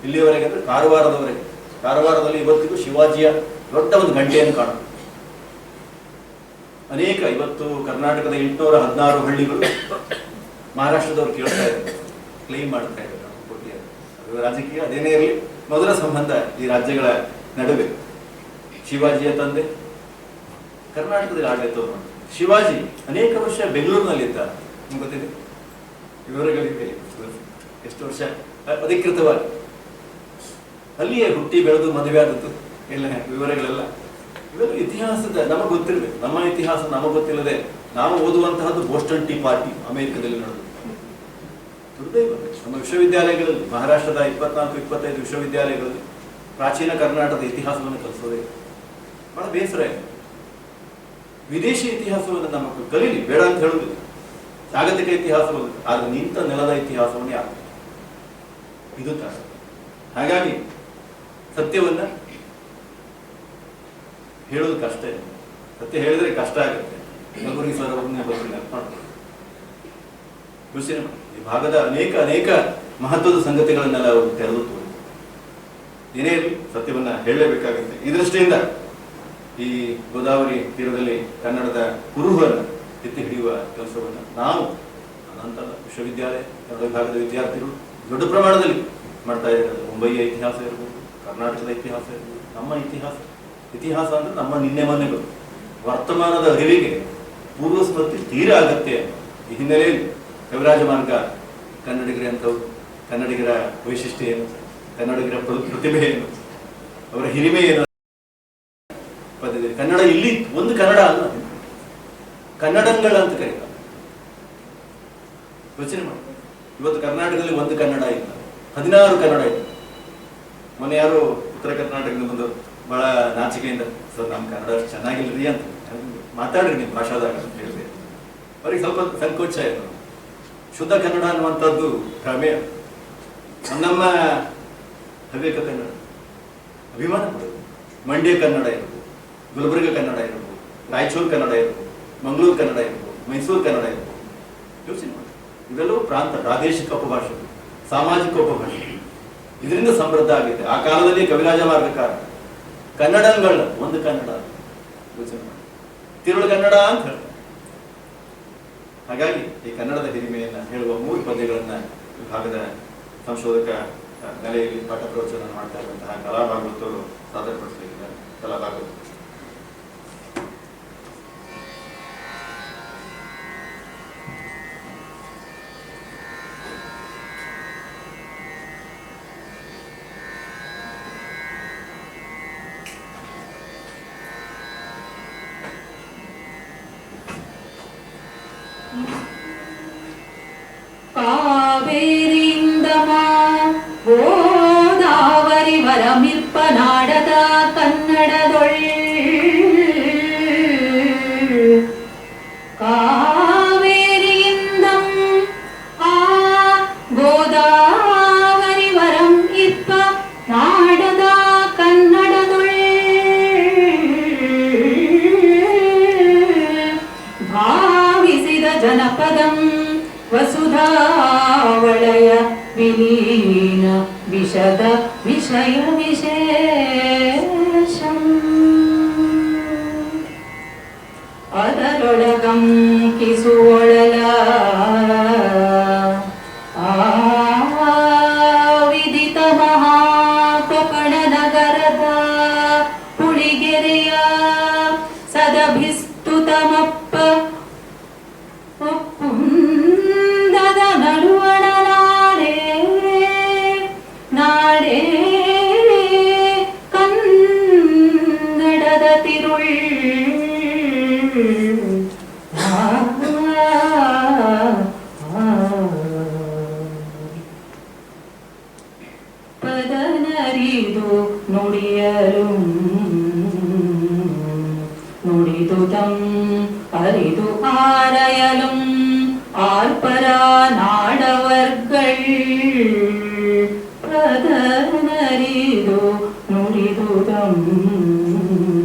Speaker 1: ಇಲ್ಲಿಯವರೆಗೆ ಅಂದ್ರೆ ಕಾರವಾರದವರೆಗೆ. ಕಾರವಾರದಲ್ಲಿ ಇವತ್ತಿಗೂ ಶಿವಾಜಿಯ ದೊಡ್ಡ ಒಂದು ಗಂಟೆಯನ್ನು ಕಾಣುತ್ತೆ. ಅನೇಕ ಇವತ್ತು ಕರ್ನಾಟಕದ 816 ಹಳ್ಳಿಗಳು ಮಹಾರಾಷ್ಟ್ರದವರು ಕೇಳ್ತಾ ಇದ್ದಾರೆ, ಕ್ಲೈಮ್ ಮಾಡ್ತಾ ಇದ್ದಾರೆ. ಅದು ರಾಜಕೀಯ ಅದೇನೇ ಇರಲಿ, ಮೊದಲ ಸಂಬಂಧ ಈ ರಾಜ್ಯಗಳ ನಡುವೆ. ಶಿವಾಜಿಯ ತಂದೆ ಕರ್ನಾಟಕದಲ್ಲಿ ಆಡಳಿತವರು. ಶಿವಾಜಿ ಅನೇಕ ವರ್ಷ ಬೆಂಗಳೂರಿನಲ್ಲಿದ್ದ, ನಿಮ್ಗೆ ಗೊತ್ತಿದೆ. ವಿವರಗಳಿವೆ, ಎಷ್ಟು ವರ್ಷ ಅಧಿಕೃತವಾಗಿ ಅಲ್ಲಿಯೇ ಹುಟ್ಟಿ ಬೆಳೆದು ಮದುವೆ ಆದದ್ದು ಎಲ್ಲ ವಿವರಗಳೆಲ್ಲ. ಇವೆಲ್ಲ ಇತಿಹಾಸದ ನಮಗೆ ಗೊತ್ತಿರಬೇಕು. ನಮ್ಮ ಇತಿಹಾಸ ನಮಗೆ ಗೊತ್ತಿಲ್ಲದೆ ನಾವು ಓದುವಂತಹದ್ದು ಬೋಸ್ಟನ್ ಟೀ ಪಾರ್ಟಿ ಅಮೆರಿಕದಲ್ಲಿ ನಡೆದು. ದುರ್ದೈವ. ನಮ್ಮ ವಿಶ್ವವಿದ್ಯಾಲಯಗಳಲ್ಲಿ, ಮಹಾರಾಷ್ಟ್ರದ 24-25 ವಿಶ್ವವಿದ್ಯಾಲಯಗಳಲ್ಲಿ ಪ್ರಾಚೀನ ಕರ್ನಾಟಕದ ಇತಿಹಾಸವನ್ನು ಕಲಿಸೋದೇ ಬಹಳ ಬೇಸರ ಇದೆ. ವಿದೇಶಿ ಇತಿಹಾಸವನ್ನು ನಮ್ಮ ಕಲೀಲಿ, ಬೇಡ ಅಂತ ಹೇಳುವುದಿಲ್ಲ. ಜಾಗತಿಕ ಇತಿಹಾಸವನ್ನು, ಆದ್ರೆ ನಿಂತ ನೆಲದ ಇತಿಹಾಸವನ್ನೇ ಆಗ ಇದು ತರ. ಹಾಗಾಗಿ ಸತ್ಯವನ್ನ ಹೇಳೋದು ಕಷ್ಟ ಇದೆ. ಸತ್ಯ ಹೇಳಿದ್ರೆ ಕಷ್ಟ ಆಗುತ್ತೆ. ಕಲಬುರ್ಗಿ ಸರ್ ಅವ್ರನ್ನೇ ಮಾಡ್ತಾರೆ. ಯೋಚನೆ ಮಾಡಿ. ಈ ಭಾಗದ ಅನೇಕ ಮಹತ್ವದ ಸಂಗತಿಗಳನ್ನೆಲ್ಲ ಅವರು ತೆರೆದು ತೋರಿ. ಏನೇ ಇರಲಿ ಸತ್ಯವನ್ನ ಹೇಳಲೇಬೇಕಾಗುತ್ತೆ. ಈ ದೃಷ್ಟಿಯಿಂದ ಈ ಗೋದಾವರಿ ತೀರದಲ್ಲಿ ಕನ್ನಡದ ಕುರುಹನ್ನು ಎತ್ತಿ ಹಿಡಿಯುವ ಕೆಲಸವನ್ನು ನಾನು ನಂತರ ವಿಶ್ವವಿದ್ಯಾಲಯ ಕನ್ನಡ ವಿಭಾಗದ ವಿದ್ಯಾರ್ಥಿಗಳು ದೊಡ್ಡ ಪ್ರಮಾಣದಲ್ಲಿ ಮಾಡ್ತಾ ಇದ್ದಾರೆ. ಮುಂಬಯಿಯ ಇತಿಹಾಸ ಇರ್ಬೋದು, ಕರ್ನಾಟಕದ ಇತಿಹಾಸ ಇರ್ಬೋದು, ನಮ್ಮ ಇತಿಹಾಸ ಅಂದರೆ ನಮ್ಮ ನಿನ್ನೆ ಮೊನ್ನೆಗಳು, ವರ್ತಮಾನದ ಅರಿವಿಗೆ ಪೂರ್ವಸ್ಮೃತಿ ತೀರಾ ಅಗತ್ಯ. ಈ ಹಿನ್ನೆಲೆಯಲ್ಲಿ ಕವಿರಾಜ ಮಾರ್ಗ ಕನ್ನಡಿಗರೇ ಅಂತವ್ರು, ಕನ್ನಡಿಗರ ವೈಶಿಷ್ಟ್ಯ ಏನು, ಕನ್ನಡಿಗರ ಪ್ರತಿಭೆ ಏನು, ಅವರ ಹಿರಿಮೆ ಏನು ಪದ್ಧತಿ. ಕನ್ನಡ ಇಲ್ಲಿ ಒಂದು ಕನ್ನಡ ಅಲ್ಲ, ಕನ್ನಡಂಗಳ ಅಂತ ಕರೀತಾರೆ. ಯೋಚನೆ ಮಾಡಿ, ಇವತ್ತು ಕರ್ನಾಟಕದಲ್ಲಿ ಒಂದು ಕನ್ನಡ ಇಲ್ಲ, 16 ಕನ್ನಡ ಇದೆ. ಮೊನ್ನೆ ಯಾರು ಉತ್ತರ ಕರ್ನಾಟಕದಿಂದ ಬಂದು ಬಹಳ ನಾಚಿಕೆಯಿಂದ ಸರ್ ನಮ್ಮ ಕನ್ನಡ ಅಷ್ಟು ಚೆನ್ನಾಗಿಲ್ಲರಿ ಅಂತ ಮಾತಾಡ್ರಿ ನಿಮ್ಮ ಭಾಷಾದಾಗ ಅಂತ ಹೇಳಿದೆ. ಅವ್ರಿಗೆ ಸ್ವಲ್ಪ ಸಂಕೋಚ ಇದೆ. ಶುದ್ಧ ಕನ್ನಡ ಅನ್ನುವಂಥದ್ದು ಭ್ರಮೆ. ನಮ್ಮ ಹವ್ಯಕ ಕನ್ನಡ ಅಭಿಮಾನ ಪಡೋದು. ಮಂಡ್ಯ ಕನ್ನಡ ಇರ್ಬೋದು, ಗುಲ್ಬರ್ಗ ಕನ್ನಡ ಇರ್ಬೋದು, ರಾಯಚೂರು ಕನ್ನಡ ಇರ್ಬೋದು, ಮಂಗಳೂರು ಕನ್ನಡ ಇರ್ಬೋದು, ಮೈಸೂರು ಕನ್ನಡ ಇರ್ಬೋದು. ಯೋಚನೆ ಮಾಡಿ, ಇವೆಲ್ಲವೂ ಪ್ರಾಂತ ಪ್ರಾದೇಶಿಕ ಉಪಭಾಷೆಗಳು, ಸಾಮಾಜಿಕ ಉಪಭಾಷೆ. ಇದರಿಂದ ಸಮೃದ್ಧ ಆಗಿದೆ. ಆ ಕಾಲದಲ್ಲಿ ಕವಿರಾಜ ಮಾರ್ಗಕಾರ ಕನ್ನಡಗಳ ಒಂದು ಕನ್ನಡ ಯೋಚನೆ ಮಾಡಿ, ತಿರುಳು ಕನ್ನಡ ಅಂತ ಹೇಳ್ತಾರೆ. ಹಾಗಾಗಿ ಈ ಕನ್ನಡದ ಹಿರಿಮೆಯನ್ನು ಹೇಳುವ 3 ಪದ್ಯಗಳನ್ನ ವಿಭಾಗದ ಸಂಶೋಧಕ ನೆಲೆಯಲ್ಲಿ ಪಾಠ ಪ್ರವಚನ ಮಾಡ್ತಾ ಇರುವಂತಹ ಕಲಾ ಭಾಗವತರು ಸಾದರಪಡಿಸಲಿದ್ದಾರೆ. ಕಲಾ ಭಾಗವತ
Speaker 2: ಕಾವೇರಿಂದಮಾ ಗೋದಾವರಿ ವರಮಿರ್ಪ ನಾಡದ ಕನ್ನಡದೊಳ್ ಕಾವೇರಿಯಿಂದಂ ಆ ಗೋದಾವರಿ ವರಂ ಇರ್ಪ ನಾಡದ ಕನ್ನಡದೊಳ್ ಭಾವಿಸಿದ ಜನಪದಂ ವಸುಧಾವಳಯ ವಿಲೀನ ವಿಷದ ವಿಷಯ ವಿಶೇಷಂ ಅದರೊಳಗಂ ಕಿಸುವೊಳಲ ವಿದಿತ ಮಹಾಕೊಪಣ ನಗರದ ಪುಳಿಗೆರೆಯ ಸದಭಿಸ್ತುತಮಪ್ಪ ಒಪ್ಪುಂದದ ನಡುವಣ ನಾಡೇ ಕನ್ನಡದ ತಿರುಳ್ ಪದನರಿದು ನುಡಿಯಲು ನುಡಿದುದಂ ಅರಿದು ಆರಯലും ಆರ್ಪರ ನಾಡವರ್ಗಳ್ ಪ್ರದನರಿದು ನುಡಿದುದಂ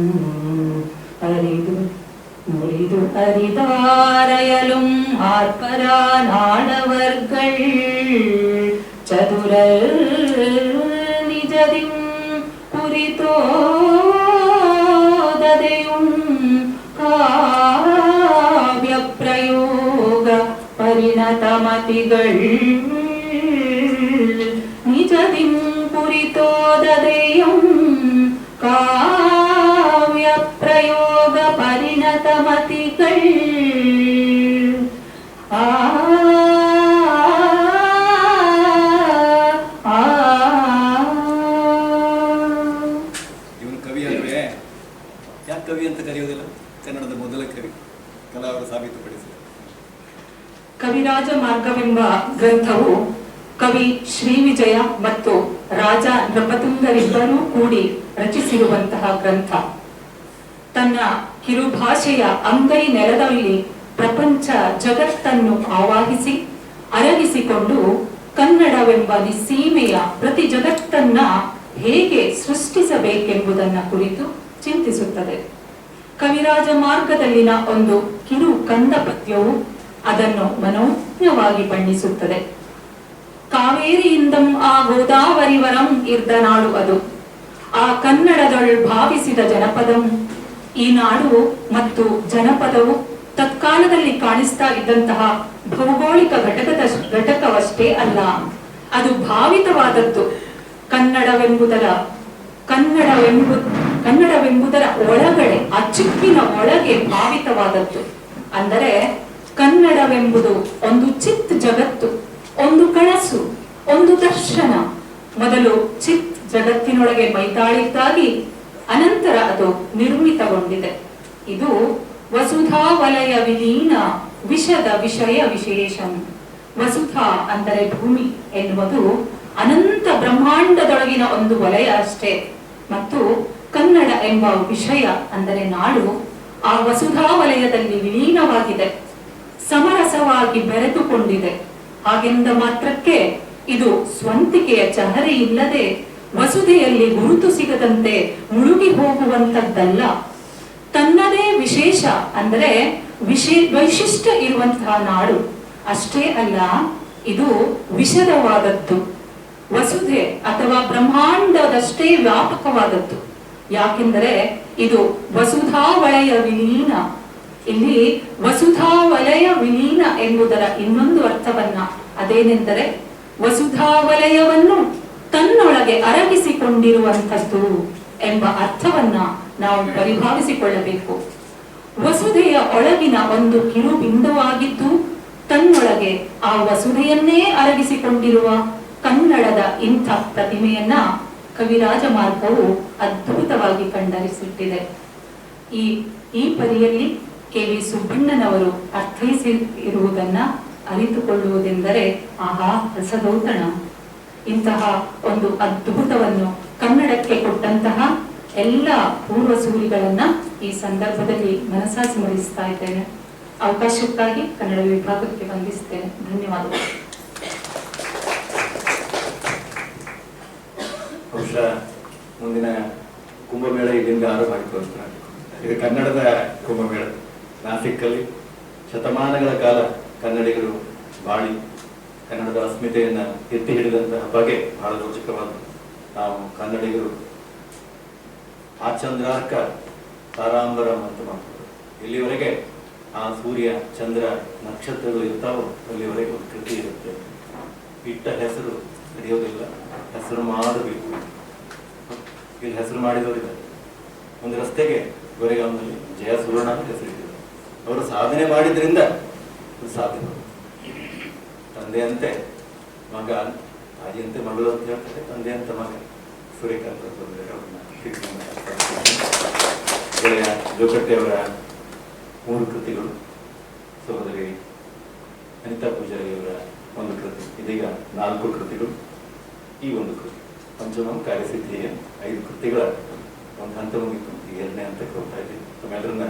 Speaker 2: ಅರಿದು ನುಡಿದು ಅರಿದಾರಯലും ಆರ್ಪರ ನಾಡವರ್ಗಳ್ ಚದುರ ನಿಜದಿಂ ಕುರಿತೋದದೆಯುಂ ಕಾವ್ಯ ಪ್ರಯೋಗ ಪರಿಣತಮತಿಗಳ್ ನಿಜದಿಂ ಕುರಿತೋದದೆಯುಂ ಕಾವ್ಯ ಪ್ರಯೋಗ ಪರಿಣತಮತಿಗಳ್
Speaker 1: ಇವನು ಕವಿ ಅಲ್ವೇ? ಯಾಕೆ ಕವಿ ಅಂತ ಕರೆಯೋದಿಲ್ಲ? ಕನ್ನಡದ ಮೊದಲ ಕವಿ ಕಲಾ ಅವರು ಸಾಬೀತುಪಡಿಸಿದರು.
Speaker 2: ಕವಿರಾಜ ಮಾರ್ಗವೆಂಬ ಗ್ರಂಥವು ಕವಿ ಶ್ರೀವಿಜಯ ಮತ್ತು ರಾಜ ನೃಪತುಂಗರಿಬ್ಬರೂ ಕೂಡಿ ರಚಿಸಿರುವಂತಹ ಗ್ರಂಥ. ತನ್ನ ಕಿರುಭಾಷೆಯ ಅಂಗೈ ನೆಲದಲ್ಲಿ ಪ್ರಪಂಚ ಜಗತ್ತನ್ನು ಆವಾಹಿಸಿ ಅರಗಿಸಿಕೊಂಡು ಕನ್ನಡವೆಂಬ ನಿಸ್ಸೀಮೆಯ ಪ್ರತಿ ಜಗತ್ತನ್ನ ಹೇಗೆ ಸೃಷ್ಟಿಸಬೇಕೆಂಬುದನ್ನ ಕುರಿತು ಚಿಂತಿಸುತ್ತದೆ. ಕವಿರಾಜ ಮಾರ್ಗದಲ್ಲಿನ ಒಂದು ಕಿರು ಕಂದ ಪದ್ಯವು ಅದನ್ನು ಮನೋಜ್ಞವಾಗಿ ಬಣ್ಣಿಸುತ್ತದೆ. ಕಾವೇರಿಯಿಂದಂ ಆ ಗೋದಾವರಿವರಂ ಇರ್ದ ನಾಡು ಅದು, ಆ ಕನ್ನಡದೊಳ್ ಭಾವಿಸಿದ ಜನಪದಂ. ಈ ನಾಡು ಮತ್ತು ಜನಪದವು
Speaker 4: ತತ್ಕಾಲದಲ್ಲಿ ಕಾಣಿಸ್ತಾ ಇದ್ದಂತಹ ಭೌಗೋಳಿಕ ಘಟಕವಷ್ಟೇ ಅಲ್ಲ, ಅದು ಭಾವಿತವಾದದ್ದು. ಕನ್ನಡವೆಂಬುದರ ಒಳಗಡೆ, ಆ ಚಿಪ್ಪಿನ ಒಳಗೆ ಭಾವಿತವಾದದ್ದು. ಅಂದರೆ ಕನ್ನಡವೆಂಬುದು ಒಂದು ಚಿತ್ ಜಗತ್ತು, ಒಂದು ಕನಸು, ಒಂದು ದರ್ಶನ. ಮೊದಲು ಚಿತ್ ಜಗತ್ತಿನೊಳಗೆ ಮೈತಾಳಿದ್ದಾಗಿ, ಅನಂತರ ಅದು ನಿರ್ಮಿತಗೊಂಡಿದೆ. ಇದು ವಸುಧಾ ವಲಯ ವಿಲೀನ ವಿಷದ ವಿಷಯ ವಿಶೇಷಂ. ವಸುಧಾ ಅಂದರೆ ಭೂಮಿ ಎನ್ನುವುದು ಅನಂತ ಬ್ರಹ್ಮಾಂಡದೊಳಗಿನ ಒಂದು ವಲಯ ಅಷ್ಟೇ. ಮತ್ತು ಕನ್ನಡ ಎಂಬ ವಿಷಯ ಅಂದರೆ ನಾಡು ಆ ವಸುಧಾ ವಲಯದಲ್ಲಿ ವಿಲೀನವಾಗಿದೆ, ಸಮರಸವಾಗಿ ಬೆರೆತುಕೊಂಡಿದೆ. ಹಾಗೆಂದ ಮಾತ್ರಕ್ಕೆ ಇದು ಸ್ವಂತಿಕೆಯ ಚಹರೆ ಇಲ್ಲದೆ ವಸುಧೆಯಲ್ಲಿ ಗುರುತು ಸಿಗದಂತೆ ಮುಳುಗಿ ಹೋಗುವಂತದ್ದಲ್ಲ. ತನ್ನದೇ ವಿಶೇಷ ಅಂದರೆ ವೈಶಿಷ್ಟ್ಯ ಇರುವಂತಹ ನಾಡು ಅಷ್ಟೇ ಅಲ್ಲ, ಇದು ವಿಶದವಾದದ್ದು. ವಸುಧೆ ಅಥವಾ ಬ್ರಹ್ಮಾಂಡದಷ್ಟೇ ವ್ಯಾಪಕವಾದದ್ದು. ಯಾಕೆಂದರೆ ಇದು ವಸುಧಾ ವಲಯ ವಿಲೀನ. ಇಲ್ಲಿ ವಸುಧಾ ವಲಯ ವಿಲೀನ ಎಂಬುದರ ಇನ್ನೊಂದು ಅರ್ಥವನ್ನ, ಅದೇನೆಂದರೆ ವಸುಧಾ ವಲಯವನ್ನು ತನ್ನೊಳಗೆ ಅರಗಿಸಿಕೊಂಡಿರುವಂಥದ್ದು ಎಂಬ ಅರ್ಥವನ್ನ ನಾವು ಪರಿಭಾವಿಸಿಕೊಳ್ಳಬೇಕು. ವಸುಧೆಯ ಒಳಗಿನ ಒಂದು ಕಿರು ಬಿಂದುವಾಗಿದ್ದು ತನ್ನೊಳಗೆ ಆ ವಸುಧೆಯನ್ನೇ ಅರಗಿಸಿಕೊಂಡಿರುವ ಕನ್ನಡದ ಇಂಥ ಪ್ರತಿಮೆಯನ್ನ ಕವಿರಾಜ ಮಾರ್ಗವು ಅದ್ಭುತವಾಗಿ ಕಂಡರಿಸಿಟ್ಟಿದೆ. ಈ ಪರಿಯಲ್ಲಿ ಕೆ.ವಿ. ಸುಬ್ಬಣ್ಣನವರು ಅರ್ಥೈಸಿರುವುದನ್ನ ಅರಿತುಕೊಳ್ಳುವುದೆಂದರೆ ಆಹಾ ರಸದೌತಣ. ಇಂತಹ ಒಂದು ಅದ್ಭುತವನ್ನು ಕನ್ನಡಕ್ಕೆ ಕೊಟ್ಟಂತಹ ಎಲ್ಲ ಪೂರ್ವಸೂರಿಗಳನ್ನ ಈ ಸಂದರ್ಭದಲ್ಲಿ ಮನಸಾ ಸ್ಮರಿಸ್ತಾ ಇದ್ದೇನೆ. ಅವಕಾಶಕ್ಕಾಗಿ ಕನ್ನಡ ವಿಭಾಗಕ್ಕೆ ವಂದಿಸ್ತೇನೆ. ಧನ್ಯವಾದಗಳು.
Speaker 1: ಬಹುಶಃ ಮುಂದಿನ ಕುಂಭಮೇಳ ಇಲ್ಲಿಂದ ಆರಂಭ ಆಯಿತು ಅಂತ. ಇದು ಕನ್ನಡದ ಕುಂಭಮೇಳ. ನಾಸಿಕ್ಕಲ್ಲಿ ಶತಮಾನಗಳ ಕಾಲ ಕನ್ನಡಿಗರು ಬಾಳಿ ಕನ್ನಡದ ಅಸ್ಮಿತೆಯನ್ನ ಎತ್ತಿ ಹಿಡಿದಂತಹ ಬಗೆ ಬಹಳ ರೋಚಕವಾದ. ನಾವು ಕನ್ನಡಿಗರು ಆ ಚಂದ್ರಾರ್ಕ ತಾರಾಂಬರಂ ಅಂತ ಮಾಡ್ತಾರೆ. ಇಲ್ಲಿವರೆಗೆ ಆ ಸೂರ್ಯ ಚಂದ್ರ ನಕ್ಷತ್ರಗಳು ಇರ್ತಾವೋ ಅಲ್ಲಿವರೆಗೆ ಒಂದು ಕೃತಿ ಇರುತ್ತೆ. ಇಟ್ಟ ಹೆಸರು ನಡೆಯೋದಿಲ್ಲ, ಹೆಸರು ಮಾಡಬೇಕು. ಇಲ್ಲಿ ಹೆಸರು ಮಾಡಿದವರಿದ್ದಾರೆ. ಒಂದು ರಸ್ತೆಗೆ ಗೊರೆಗಾಂವಲ್ಲಿ ಜಯ ಸುವರ್ಣ ಅಂತ ಹೆಸರಿಟ್ಟಿದ್ದಾರೆ. ಅವರು ಸಾಧನೆ ಮಾಡಿದ್ರಿಂದ ಸಾಧ್ಯ. ತಂದೆಯಂತೆ ಮಗ, ತಾಯಿಯಂತೆ ಮಗಳು ಅಂತ ಹೇಳ್ತಾರೆ. ತಂದೆಯಂತ ಮಗ ಸೂರ್ಯಕಾಂತ್ ಗೆಳೆಯ ಜೋಕಟ್ಟೆಯವರ 3 ಕೃತಿಗಳು, ಸಹೋದರಿ ಅನಿತಾ ಪೂಜಾರಿಯವರ 1 ಕೃತಿ, ಇದೀಗ 4 ಕೃತಿಗಳು. ಈ ಒಂದು ಕೃತಿ ಪಂಚಮಂ ಕಾರ್ಯಸಿದ್ಧಿಯ 5 ಕೃತಿಗಳ ಒಂದು ಹಂತ ಮುಗಿತು. ಈ 2ನೇ ಹಂತಕ್ಕೆ ಹೋಗ್ತಾ ಇದ್ದೀವಿ. ತಮ್ಮೆಲ್ಲರನ್ನ